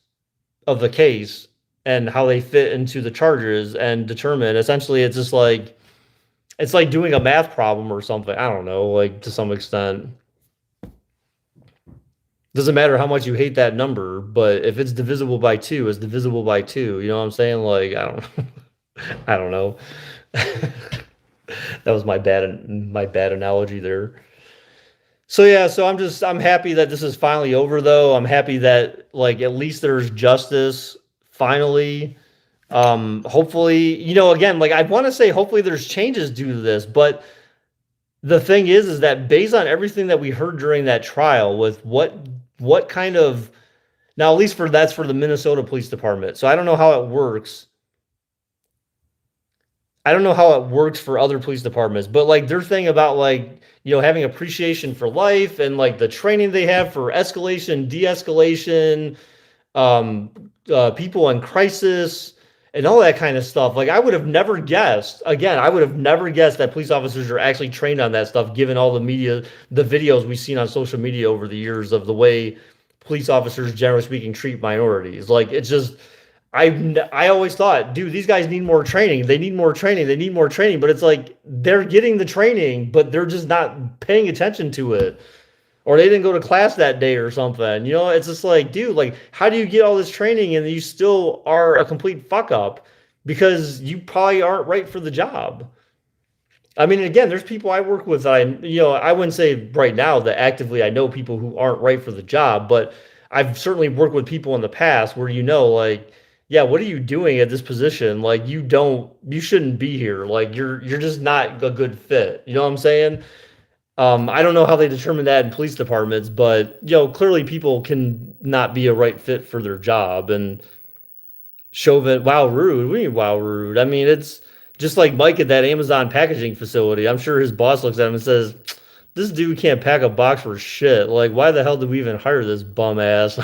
Speaker 1: of the case and how they fit into the charges and determine. Essentially, it's like doing a math problem or something. I don't know, like to some extent. Doesn't matter how much you hate that number, but if it's divisible by two, it's divisible by two. You know what I'm saying? Like, I don't I don't know. That was my bad analogy there. So yeah, so I'm happy that this is finally over though. I'm happy that like at least there's justice finally. Hopefully, again, like I want to say hopefully there's changes due to this, but the thing is that based on everything that we heard during that trial with what kind of now at least that's for the Minnesota Police Department. So I don't know how it works. I don't know how it works for other police departments, but like their thing about like, having appreciation for life and like the training they have for escalation, de-escalation, people in crisis and all that kind of stuff. Like I would have never guessed, again, I would have never guessed that police officers are actually trained on that stuff, given all the videos we've seen on social media over the years of the way police officers, generally speaking, treat minorities. Like it's just, I always thought, dude, these guys need more training. They need more training. They need more training. But it's like they're getting the training, but they're just not paying attention to it. Or they didn't go to class that day or something. It's just like, dude, like, how do you get all this training and you still are a complete fuck up because you probably aren't right for the job? I mean, again, there's people I work with. I wouldn't say right now that actively I know people who aren't right for the job, but I've certainly worked with people in the past where like, yeah, what are you doing at this position? Like, you shouldn't be here. Like, you're just not a good fit. You know what I'm saying? I don't know how they determine that in police departments, but clearly people can not be a right fit for their job. And Chauvin, wow, rude. We mean wow, rude. I mean, it's just like Mike at that Amazon packaging facility. I'm sure his boss looks at him and says, "This dude can't pack a box for shit. Like, why the hell did we even hire this bum ass?"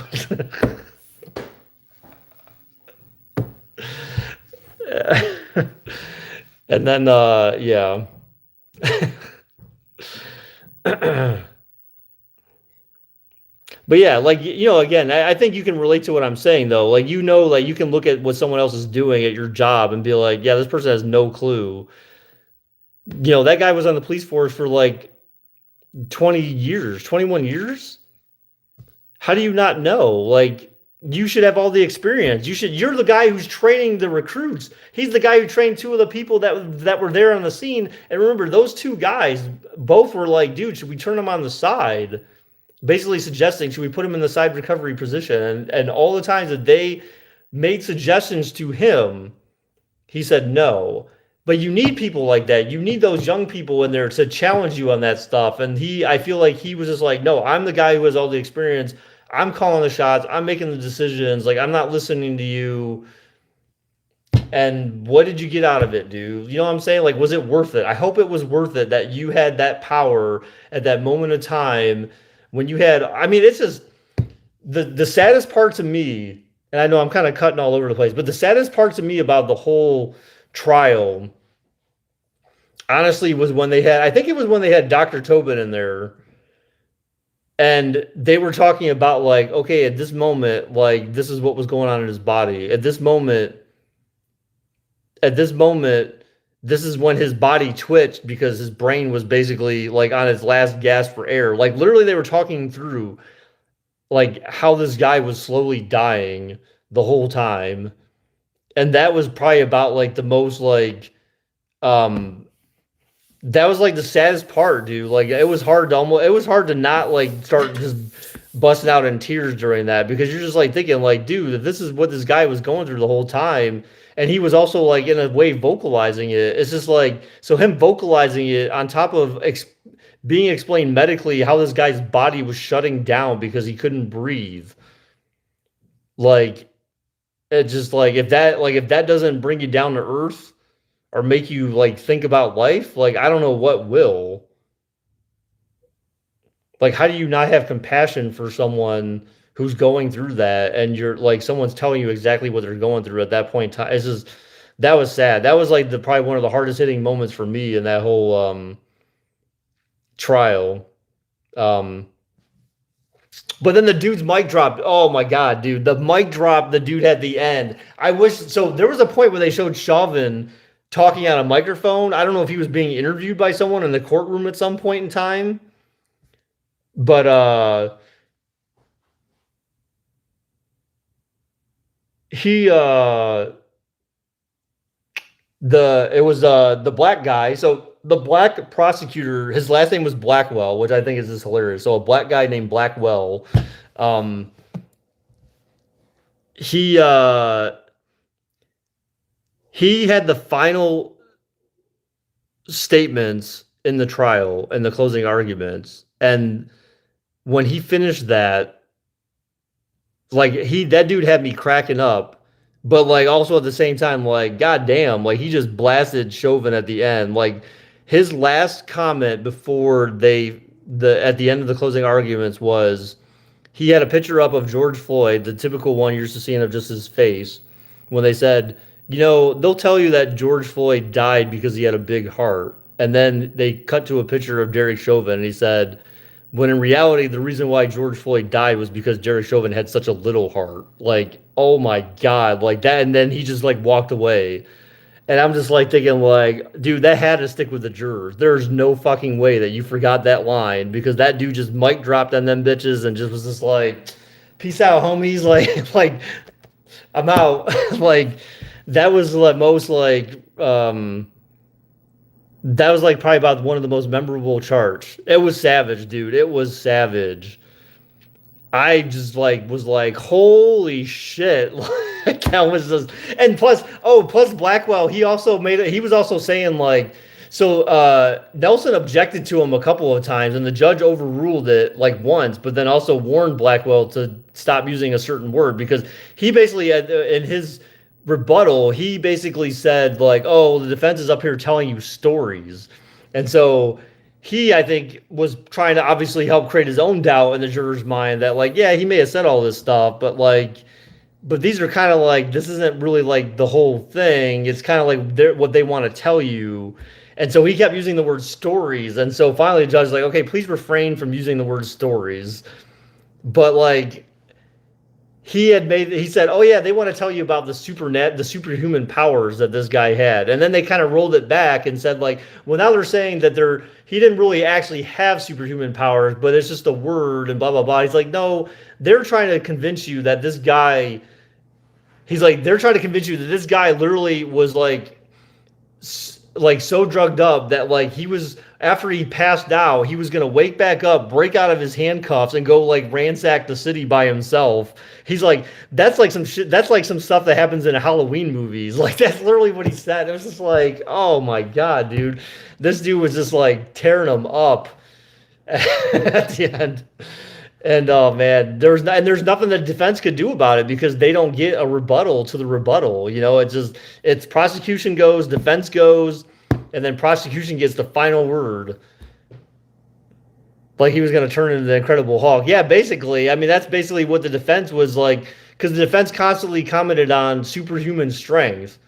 Speaker 1: And then, yeah. But yeah, like, again, I think you can relate to what I'm saying, though. Like, like, you can look at what someone else is doing at your job and be like, yeah, this person has no clue. That guy was on the police force for like 20 years, 21 years. How do you not know? Like, you should have all the experience. You're the guy who's training the recruits. He's the guy who trained two of the people that were there on the scene. And remember, those two guys both were like, dude, should we turn him on the side? Basically suggesting, should we put him in the side recovery position? And all the times that they made suggestions to him, he said no. But you need people like that. You need those young people in there to challenge you on that stuff. And I feel like he was just like, no, I'm the guy who has all the experience. I'm calling the shots. I'm making the decisions. Like, I'm not listening to you. And what did you get out of it, dude? You know what I'm saying? Like, was it worth it? I hope it was worth it that you had that power at that moment of time when you had. I mean, it's just the saddest part to me. And I know I'm kind of cutting all over the place, but the saddest part to me about the whole trial, honestly, was when they had. I think it was when they had Dr. Tobin in there, and they were talking about like, okay, at this moment, like this is what was going on in his body. At this moment, this is when his body twitched because his brain was basically like on its last gasp for air. Like literally, they were talking through like how this guy was slowly dying the whole time, and that was probably about like the most like um that was like the saddest part, dude. Like it was hard to not like start just busting out in tears during that because you're just like thinking like, dude, if this is what this guy was going through the whole time, and he was also like in a way vocalizing it. It's just like so him vocalizing it on top of being explained medically how this guy's body was shutting down because he couldn't breathe. Like it just like if that doesn't bring you down to earth or make you like think about life, like I don't know what will. Like how do you not have compassion for someone who's going through that and you're like someone's telling you exactly what they're going through at that point in time? It's just that was sad. That was like the probably one of the hardest hitting moments for me in that whole trial. Um but then the dude's mic dropped. Oh my god, dude. The mic drop the dude had the end. I wish so there was a point where they showed Chauvin talking on a microphone. I don't know if he was being interviewed by someone in the courtroom at some point in time, but he the it was the black guy. So the black prosecutor, his last name was Blackwell, which I think is just hilarious. So a black guy named Blackwell, um, he uh, he had the final statements in the trial and the closing arguments, and when he finished that, like that dude had me cracking up, but like also at the same time, like goddamn, like he just blasted Chauvin at the end. Like his last comment before the at the end of the closing arguments was he had a picture up of George Floyd, the typical one you're used to seeing of just his face, when they said, you know, they'll tell you that George Floyd died because he had a big heart. And then they cut to a picture of Derek Chauvin and he said, when in reality, the reason why George Floyd died was because Derek Chauvin had such a little heart. Like, oh my God, like that. And then he just like walked away. And I'm just like thinking, like, dude, that had to stick with the jurors. There's no fucking way that you forgot that line because that dude just mic dropped on them bitches and just was just like, peace out, homies. Like I'm out. Like, that was the most like, that was like probably about one of the most memorable charts. It was savage, dude. It was savage. I just like was like, holy shit. Like that was just and plus Blackwell, he also made it, he was also saying like so Nelson objected to him a couple of times and the judge overruled it like once, but then also warned Blackwell to stop using a certain word because he basically in his rebuttal, he basically said like, "Oh, the defense is up here telling you stories," and so he, I think, was trying to obviously help create his own doubt in the juror's mind that like, yeah, he may have said all this stuff, but like, but these are kind of like this isn't really like the whole thing. It's kind of like what they want to tell you. And so he kept using the word stories. And so finally the judge was like, okay, please refrain from using the word stories. But like he said, oh yeah, they want to tell you about the superhuman powers that this guy had. And then they kind of rolled it back and said like, well, now they're saying that he didn't really actually have superhuman powers, but it's just a word and blah blah blah. He's like, no, they're trying to convince you that this guy they're trying to convince you that this guy literally was like like so drugged up that like he was after he passed out, he was gonna wake back up, break out of his handcuffs, and go like ransack the city by himself. He's like, that's like some shit. That's like some stuff that happens in Halloween movies. Like that's literally what he said. It was just like, oh my god, dude, this dude was just like tearing him up at the end. And oh man, there's nothing the defense could do about it because they don't get a rebuttal to the rebuttal. You know, it's prosecution goes, defense goes, and then prosecution gets the final word. Like he was going to turn into the Incredible Hulk. Yeah, basically. I mean, that's basically what the defense was like because the defense constantly commented on superhuman strength.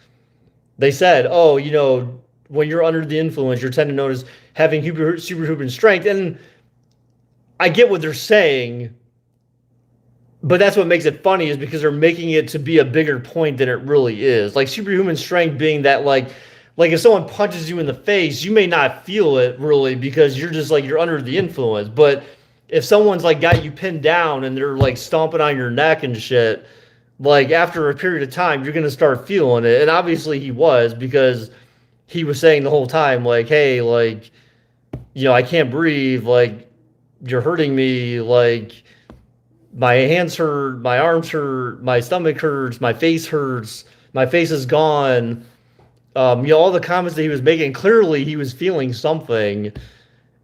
Speaker 1: They said, "Oh, you know, when you're under the influence, you're tend to notice having superhuman strength." And I get what they're saying, but that's what makes it funny is because they're making it to be a bigger point than it really is. Like superhuman strength being that like if someone punches you in the face, you may not feel it really because you're just like you're under the influence. But if someone's like got you pinned down and they're like stomping on your neck and shit, like after a period of time, you're gonna start feeling it. And obviously he was because he was saying the whole time, like, hey, like, you know, I can't breathe, like you're hurting me, like my hands hurt, my arms hurt, my stomach hurts, my face hurts, my face is gone. You know, all the comments that he was making, clearly he was feeling something.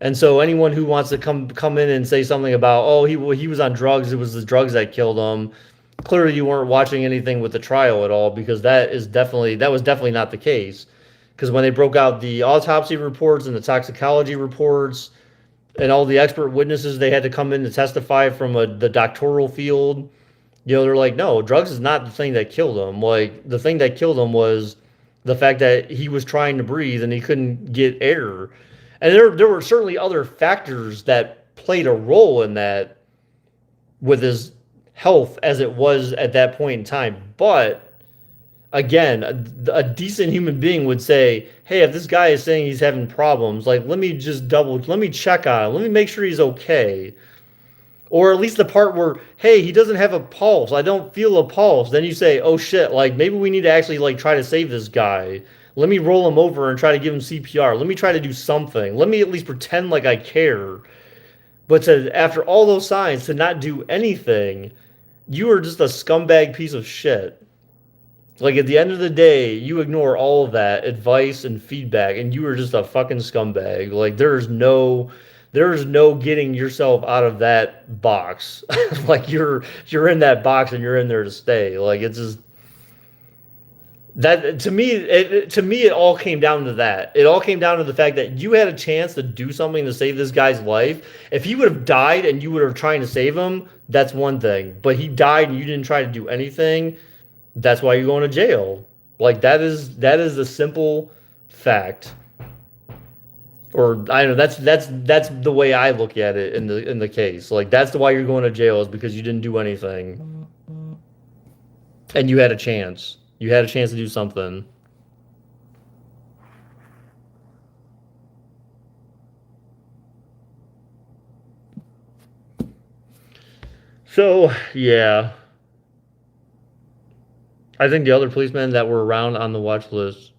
Speaker 1: And so anyone who wants to come in and say something about, oh, he was on drugs, it was the drugs that killed him. Clearly you weren't watching anything with the trial at all because that was definitely not the case. Because when they broke out the autopsy reports and the toxicology reports, and all the expert witnesses they had to come in to testify from the doctoral field, you know, they're like, no, drugs is not the thing that killed him. Like the thing that killed him was the fact that he was trying to breathe and he couldn't get air. And there were certainly other factors that played a role in that with his health as it was at that point in time. But again, a decent human being would say, hey, if this guy is saying he's having problems, like, let me check on him. Let me make sure he's okay. Or at least the part where, hey, he doesn't have a pulse. I don't feel a pulse. Then you say, oh shit, like maybe we need to actually like try to save this guy. Let me roll him over and try to give him CPR. Let me try to do something. Let me at least pretend like I care. But after all those signs, to not do anything, you are just a scumbag piece of shit. Like at the end of the day, you ignore all of that advice and feedback, and you are just a fucking scumbag. Like there's no getting yourself out of that box. Like you're in that box and you're in there to stay. Like it's just that to me it all came down to that. It all came down to the fact that you had a chance to do something to save this guy's life. If he would have died and you would have trying to save him, that's one thing. But he died and you didn't try to do anything. That's why you're going to jail. Like that is a simple fact. Or I don't know, that's the way I look at it in the case. Like that's the why you're going to jail is because you didn't do anything. And you had a chance. You had a chance to do something. So, yeah. I think the other policemen that were around on the watch list.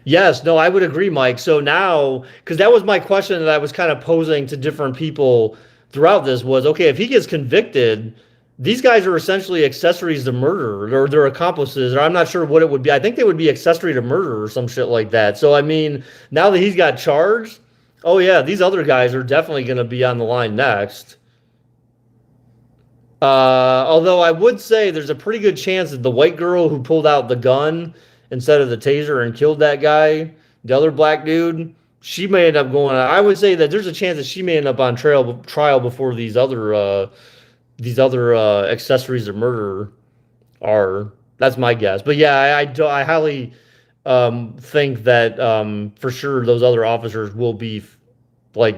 Speaker 1: Yes, no, I would agree, Mike. So now, because that was my question that I was kind of posing to different people throughout this was, okay, if he gets convicted, these guys are essentially accessories to murder or they're accomplices, or I'm not sure what it would be. I think they would be accessory to murder or some shit like that. So, I mean, now that he's got charged, oh yeah, these other guys are definitely going to be on the line next. Although I would say there's a pretty good chance that the white girl who pulled out the gun instead of the taser and killed that guy, the other black dude, she may end up going. I would say that there's a chance that she may end up on trial before these other accessories of murder are. That's my guess. But yeah, I highly think that for sure those other officers will be like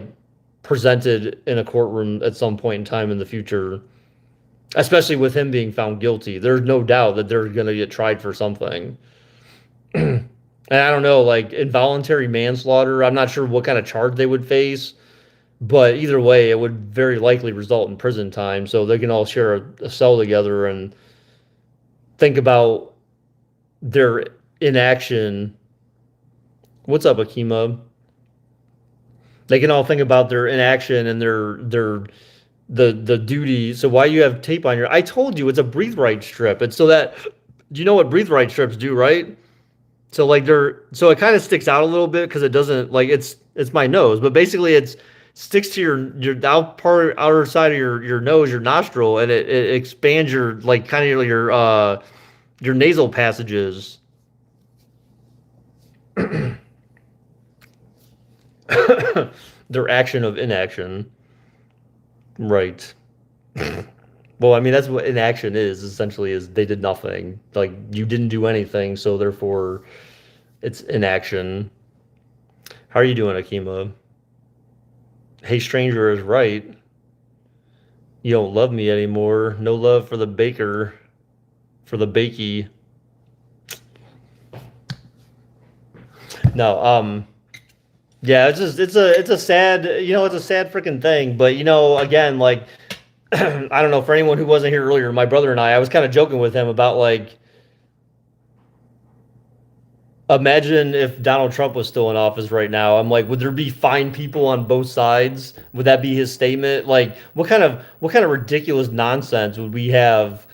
Speaker 1: presented in a courtroom at some point in time in the future. Especially with him being found guilty, there's no doubt that they're going to get tried for something. And I don't know, like involuntary manslaughter, I'm not sure what kind of charge they would face, but either way, it would very likely result in prison time. So they can all share a cell together and think about their inaction What's up, Akima? They can all think about their inaction and their the duty. So why you have tape on your? I told you it's a breathe right strip. It's so that you know what breathe right strips do, right? So like they're so it kind of sticks out a little bit because it doesn't like it's my nose, but basically it's sticks to your outer side of your nose, your nostril, and it expands your like kind of your nasal passages. Their action of inaction. Right. Well, I mean that's what inaction is essentially is they did nothing. Like you didn't do anything, so therefore it's inaction. How are you doing, Akima? Hey stranger is right. You don't love me anymore. No love for the baker, for the bakey. No, yeah, it's a sad, it's a sad freaking thing. But again, like I don't know, for anyone who wasn't here earlier, my brother and I was kind of joking with him about like imagine if Donald Trump was still in office right now. I'm like, would there be fine people on both sides? Would that be his statement? Like, what kind of ridiculous nonsense would we have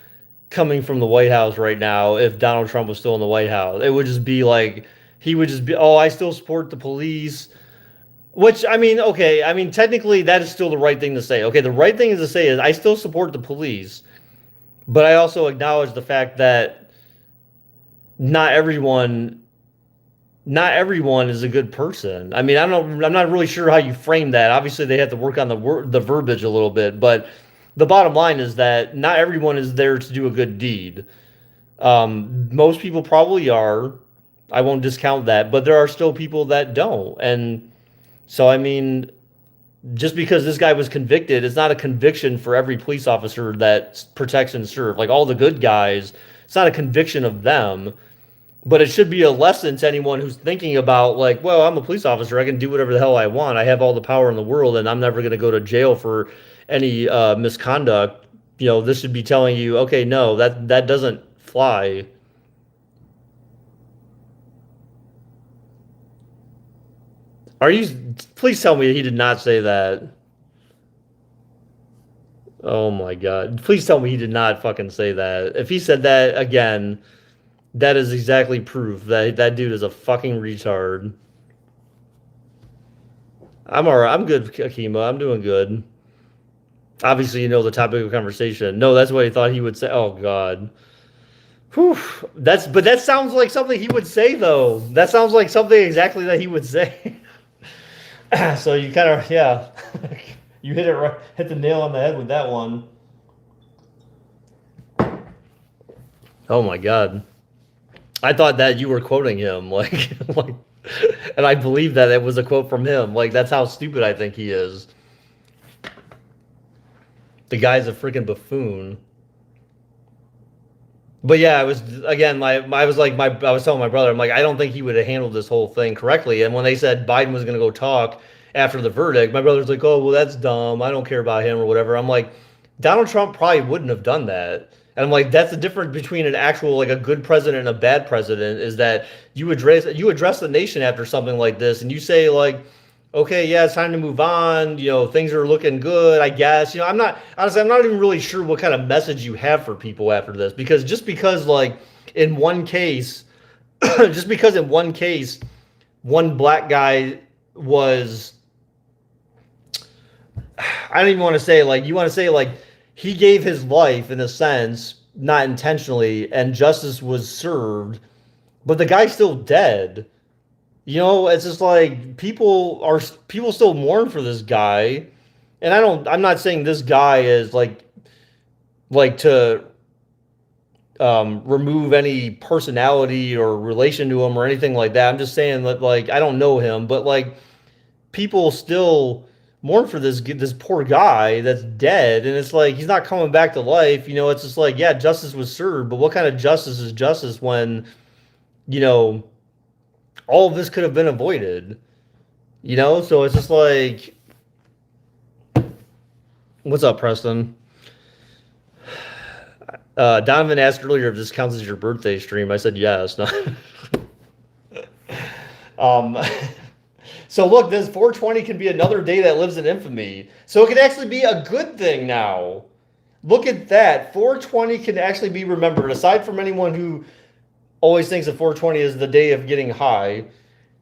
Speaker 1: coming from the White House right now if Donald Trump was still in the White House? It would just be like he would just be, oh, I still support the police. Which I mean, okay, I mean technically that is still the right thing to say. Okay, the right thing to say is I still support the police, but I also acknowledge the fact that not everyone not everyone is a good person. I mean, I'm not really sure how you frame that. Obviously, they have to work on the verbiage a little bit, but the bottom line is that not everyone is there to do a good deed. Most people probably are. I won't discount that, but there are still people that don't. And so, I mean, just because this guy was convicted, it's not a conviction for every police officer that protects and serves. Like all the good guys, it's not a conviction of them. But it should be a lesson to anyone who's thinking about, like, well, I'm a police officer. I can do whatever the hell I want. I have all the power in the world, and I'm never going to go to jail for any misconduct. This should be telling you, okay, no, that doesn't fly. Are you? Please tell me he did not say that. Oh my God! Please tell me he did not fucking say that. If he said that again, that is exactly proof that that dude is a fucking retard. I'm all right. I'm good, Akima. I'm doing good. Obviously, you know the topic of conversation. No, that's what he thought he would say. Oh God. Whew. But that sounds like something he would say though. That sounds like something exactly that he would say. So you kind of yeah. You hit the nail on the head with that one. Oh my God. I thought that you were quoting him, like, and I believe that it was a quote from him. Like, that's how stupid I think he is. The guy's a freaking buffoon. But yeah, I was again, I was telling my brother, I'm like, I don't think he would have handled this whole thing correctly. And when they said Biden was going to go talk after the verdict, my brother's like, oh, well, that's dumb. I don't care about him or whatever. I'm like, Donald Trump probably wouldn't have done that. And I'm like, that's the difference between an actual like a good president and a bad president is that you address the nation after something like this, and you say like, okay, yeah, it's time to move on. Things are looking good, I guess. I'm not even really sure what kind of message you have for people after this because just because like in one case, just because in one case, one black guy was I don't even want to say like you want to say like he gave his life in a sense, not intentionally, and justice was served, but the guy's still dead. It's just like people still mourn for this guy, and I'm not saying this guy is like to remove any personality or relation to him or anything like that. I'm just saying that like I don't know him, but like people still mourn for this poor guy that's dead, and it's like he's not coming back to life. It's just like yeah, justice was served, but what kind of justice is justice when you know all of this could have been avoided? So it's just like, what's up, Preston? Donovan asked earlier if this counts as your birthday stream. I said yes. No. Um, so look, this 420 can be another day that lives in infamy. So it can actually be a good thing now. Look at that. 420 can actually be remembered. Aside from anyone who always thinks that 420 is the day of getting high,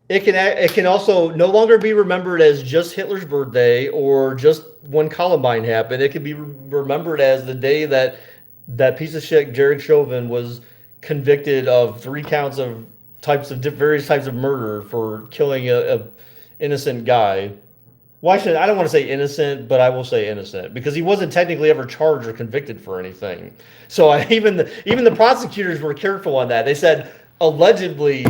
Speaker 1: it can also no longer be remembered as just Hitler's birthday or just when Columbine happened. It can be remembered as the day that that piece of shit Jared Chauvin was convicted of 3 counts of various types of murder for killing a innocent guy. Why should I don't want to say innocent, but I will say innocent because he wasn't technically ever charged or convicted for anything. So even the prosecutors were careful on that. They said allegedly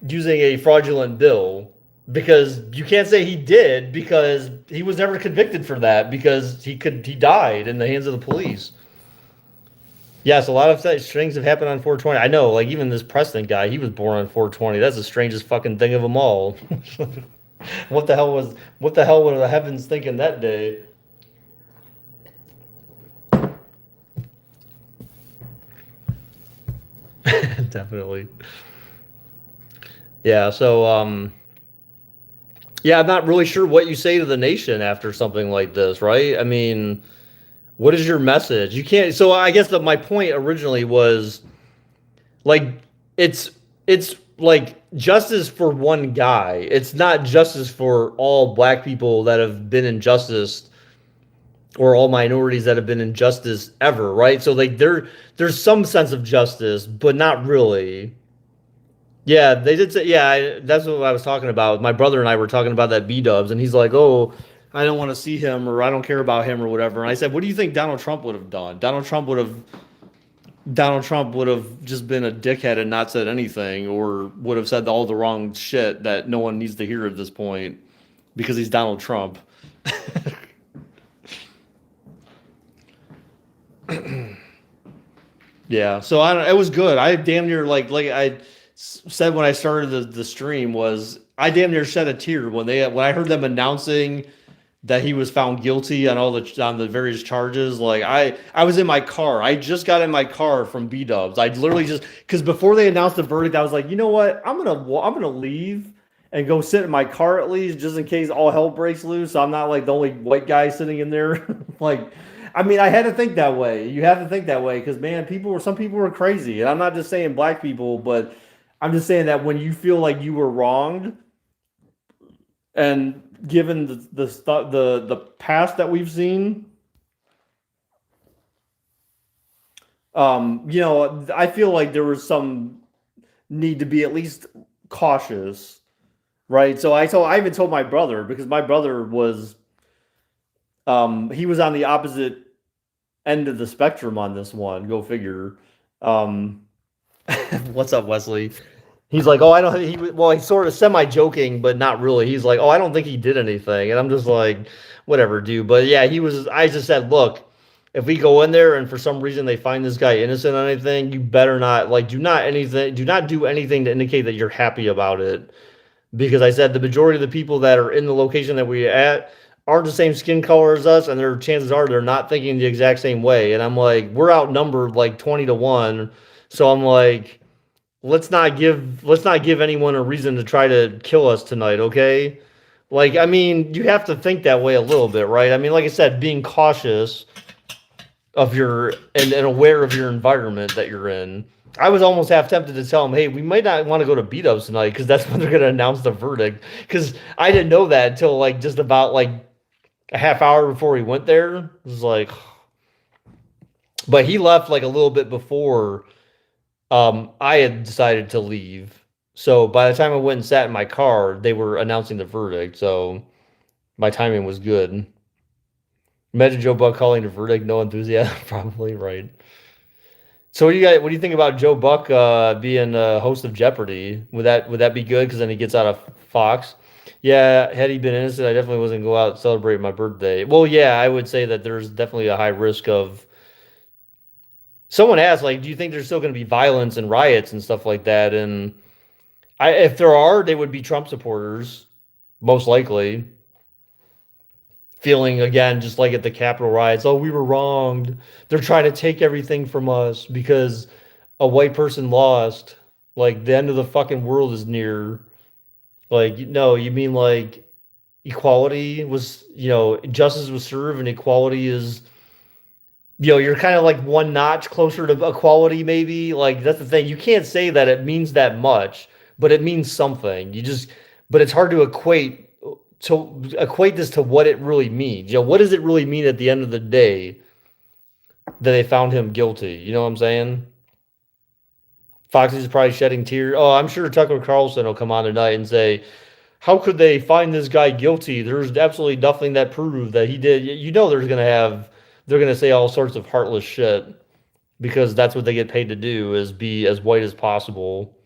Speaker 1: using a fraudulent bill because you can't say he did because he was never convicted for that because he died in the hands of the police. Yes, a lot of things have happened on 420. I know, like even this Preston guy, he was born on 420. That's the strangest fucking thing of them all. What the hell were the heavens thinking that day? Definitely. Yeah, so yeah, I'm not really sure what you say to the nation after something like this, right? I mean, what is your message? You can't so I guess that my point originally was like it's it's like justice for one guy. It's not justice for all black people that have been injustice or all minorities that have been injustice ever, right? So like there's some sense of justice, but not really. Yeah, they did say yeah, that's what I was talking about. My brother and I were talking about that B Dubs and he's like, "Oh, I don't want to see him or I don't care about him or whatever." And I said, "What do you think Donald Trump would have done?" Donald Trump would have just been a dickhead and not said anything, or would have said all the wrong shit that no one needs to hear at this point because he's Donald Trump. Yeah, so I don't, it was good. I damn near like said when I started the stream was I damn near shed a tear when I heard them announcing that he was found guilty on the various charges. Like I was in my car. I just got in my car from B Dubs. I literally just because before they announced the verdict, I was like, you know what? I'm gonna leave and go sit in my car at least just in case all hell breaks loose. So I'm not like the only white guy sitting in there. Like, I mean, I had to think that way. You have to think that way because man, some people were crazy, and I'm not just saying black people, but I'm just saying that when you feel like you were wronged and given the past that we've seen, I feel like there was some need to be at least cautious, right? So I even told my brother because my brother was he was on the opposite end of the spectrum on this one. Go figure. Um, what's up, Wesley? He's like, oh, I don't. He's sort of semi joking, but not really. He's like, oh, I don't think he did anything, and I'm just like, whatever, dude. But yeah, he was. I just said, look, if we go in there and for some reason they find this guy innocent on anything, you better not like do not do anything to indicate that you're happy about it because I said the majority of the people that are in the location that we at aren't the same skin color as us, and their chances are they're not thinking the exact same way. And I'm like, we're outnumbered like 20 to 1, so I'm like, let's not give anyone a reason to try to kill us tonight, okay? Like, I mean, you have to think that way a little bit, right? I mean, like I said, being cautious of and aware of your environment that you're in. I was almost half tempted to tell him, "Hey, we might not want to go to beat ups tonight because that's when they're going to announce the verdict." Because I didn't know that until like just about like a half hour before he went there. It was like, but he left like a little bit before I had decided to leave. So by the time I went and sat in my car, they were announcing the verdict. So my timing was good. Imagine Joe Buck calling the verdict, no enthusiasm. Probably right. So what do you think about Joe Buck being a host of Jeopardy? Would that be good? Because then he gets out of Fox. Yeah, had he been innocent, I definitely wasn't go out and celebrate my birthday. Well, yeah, I would say that there's definitely a high risk of. Someone asked, like, do you think there's still going to be violence and riots and stuff like that? And if there are, they would be Trump supporters, most likely, feeling again just like at the Capitol riots. Oh, we were wronged. They're trying to take everything from us because a white person lost. Like the end of the fucking world is near. Like, no, you mean like equality was, justice was served and equality is, you're kind of like one notch closer to equality, maybe. Like, that's the thing. You can't say that it means that much, but it means something. But it's hard to equate this to what it really means. What does it really mean at the end of the day that they found him guilty? You know what I'm saying? Fox is probably shedding tears. Oh, I'm sure Tucker Carlson will come on tonight and say, how could they find this guy guilty? There's absolutely nothing that proved that he did. They're gonna say all sorts of heartless shit because that's what they get paid to do is be as white as possible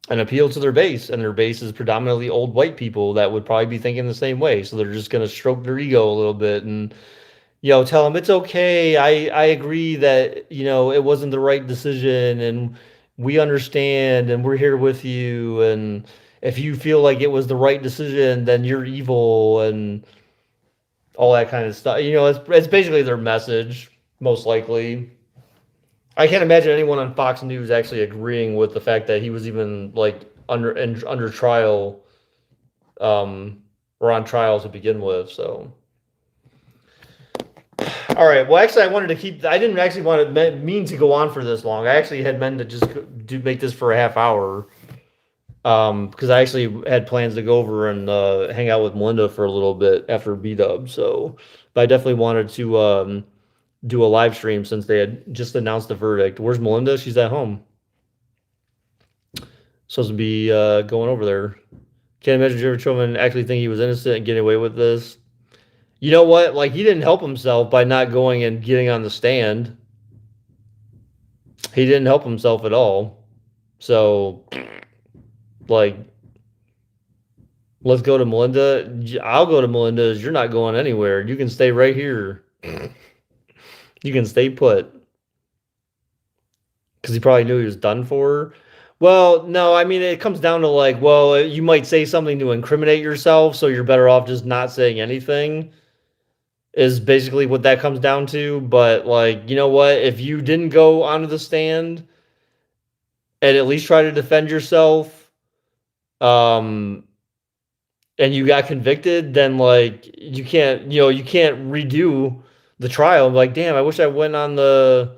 Speaker 1: and appeal to their base. And their base is predominantly old white people that would probably be thinking the same way. So they're just gonna stroke their ego a little bit and tell them it's okay. I agree that, it wasn't the right decision and we understand and we're here with you. And if you feel like it was the right decision, then you're evil and all that kind of stuff. It's basically their message, most likely. I can't imagine anyone on Fox News actually agreeing with the fact that he was even like under trial, or on trial to begin with. So all right. Well, actually, I didn't actually mean to go on for this long. I actually had meant to just do make this for a half hour. Because I actually had plans to go over and hang out with Melinda for a little bit after B Dub. So, but I definitely wanted to do a live stream since they had just announced the verdict. Where's Melinda? She's at home. Supposed to be going over there. Can't imagine Jerry Chauvin actually think he was innocent and getting away with this. You know what? Like, he didn't help himself by not going and getting on the stand. He didn't help himself at all. So, like, let's go to Melinda. I'll go to Melinda's. You're not going anywhere. You can stay right here. You can stay put. Because he probably knew he was done for. Well, no, I mean, it comes down to like, well, you might say something to incriminate yourself, so you're better off just not saying anything, is basically what that comes down to. But, like, you know what? If you didn't go onto the stand and at least try to defend yourself, and you got convicted, then, like, you can't redo the trial. I'm like, damn, I wish I went on the.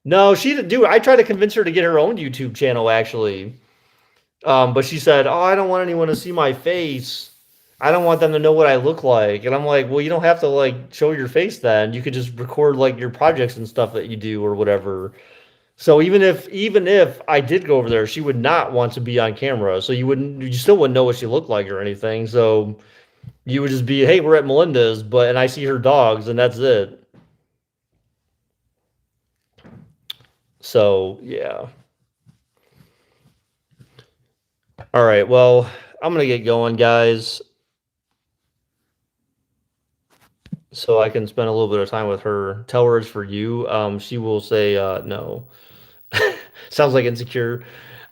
Speaker 1: No, I tried to convince her to get her own YouTube channel, actually. But she said, "Oh, I don't want anyone to see my face. I don't want them to know what I look like." And I'm like, "Well, you don't have to like show your face then. You could just record like your projects and stuff that you do or whatever." So even if I did go over there, she would not want to be on camera. So you still wouldn't know what she looked like or anything. So you would just be, "Hey, we're at Melinda's, and I see her dogs, and that's it." So yeah. All right. Well, I'm gonna get going, guys, so I can spend a little bit of time with her. Tell her it's for you. She will say no. Sounds like insecure.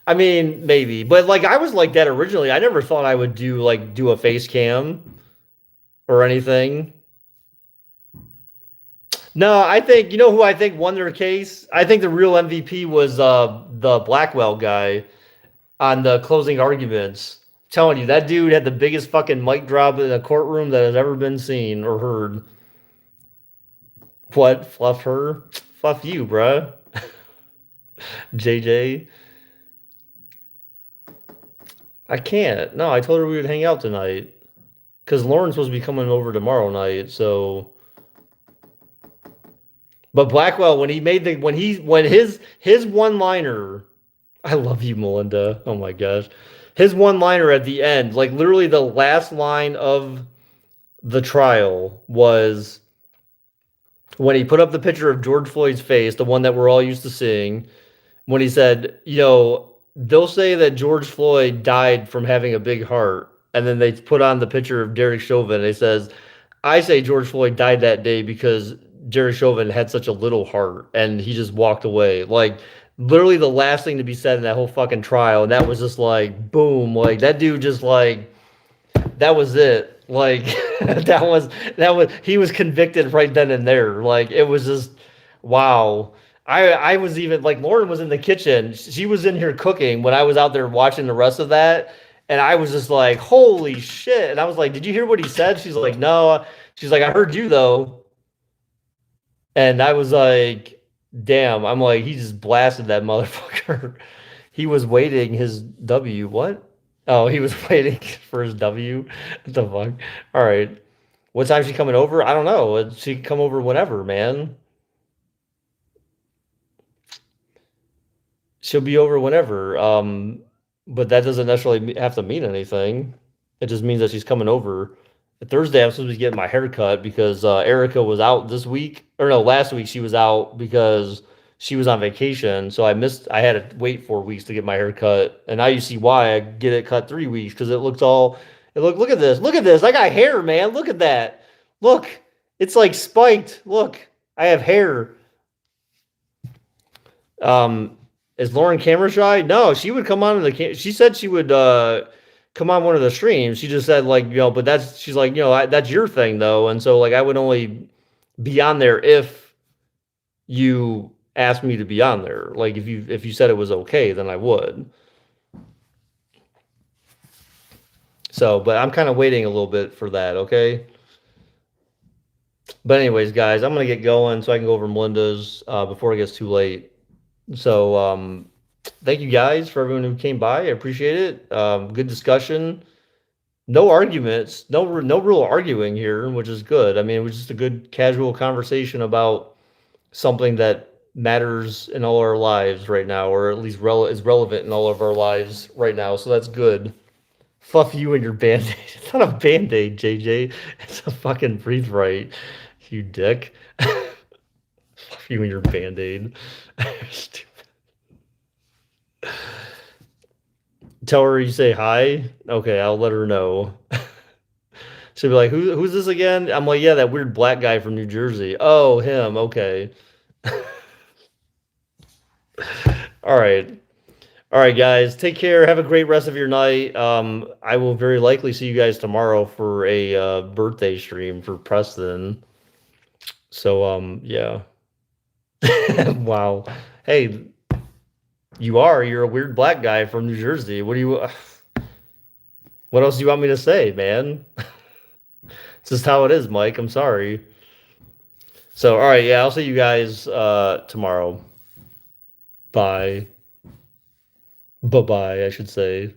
Speaker 1: I mean, maybe, but like I was like that originally. I never thought I would do a face cam or anything. No, I think who I think won their case. I think the real MVP was the Blackwell guy on the closing arguments. Telling you that dude had the biggest fucking mic drop in a courtroom that has ever been seen or heard. What? Fluff her? Fluff you, bruh. JJ. I can't. No, I told her we would hang out tonight. Because Lauren's supposed to be coming over tomorrow night, so. But Blackwell, when he made the when his one liner, I love you, Melinda. Oh my gosh. His one liner at the end, like literally the last line of the trial was when he put up the picture of George Floyd's face, the one that we're all used to seeing, when he said, they'll say that George Floyd died from having a big heart. And then they put on the picture of Derek Chauvin. And he says, I say George Floyd died that day because Derek Chauvin had such a little heart and he just walked away. Like, literally the last thing to be said in that whole fucking trial. And that was just like, boom. Like, that dude just like, that was it. Like, he was convicted right then and there. Like, it was just, wow. I was even like Lauren was in the kitchen. She was in here cooking when I was out there watching the rest of that. And I was just like, holy shit. And I was like, did you hear what he said? She's like, no. She's like, I heard you though. And I was like, damn. I'm like, he just blasted that motherfucker. He was waiting his W. What? Oh, he was waiting for his W. What the fuck? All right. What time is she coming over? I don't know. She can come over whenever, man. She'll be over whenever. But that doesn't necessarily have to mean anything. It just means that she's coming over. Thursday, I'm supposed to be getting my hair cut because Erica was out this week, or no, last week she was out because she was on vacation. So I missed. I had to wait 4 weeks to get my hair cut, and now you see why I get it cut 3 weeks because it looks all. It look at this. Look at this. I got hair, man. Look at that. Look, it's like spiked. Look, I have hair. Um, is Lauren camera shy? No, she would come on she said she would come on one of the streams. She just said like, but that's she's like, that's your thing though. And so like I would only be on there if you asked me to be on there. Like if you said it was okay, then I would. So, but I'm kind of waiting a little bit for that, okay? But anyways, guys, I'm gonna get going so I can go over Melinda's before it gets too late. So thank you guys for everyone who came by. I appreciate it. Good discussion. No arguments. No real arguing here, which is good. I mean, it was just a good casual conversation about something that matters in all our lives right now, or at least is relevant in all of our lives right now. So that's good. Fuck you and your band-aid. It's not a band-aid, JJ. It's a fucking breathe right, you dick. Fuck you and your band-aid. Tell her you say hi. Okay, I'll let her know. She'll be like, who's this again? I'm like, yeah, that weird black guy from New Jersey. Oh, him. Okay. All right. All right, guys. Take care. Have a great rest of your night. I will very likely see you guys tomorrow for a birthday stream for Preston. So, yeah. Wow. Hey, you're a weird black guy from New Jersey. What else do you want me to say, man? It's just how it is, Mike. I'm sorry. So, all right, yeah, I'll see you guys tomorrow. Bye. Bye-bye, I should say.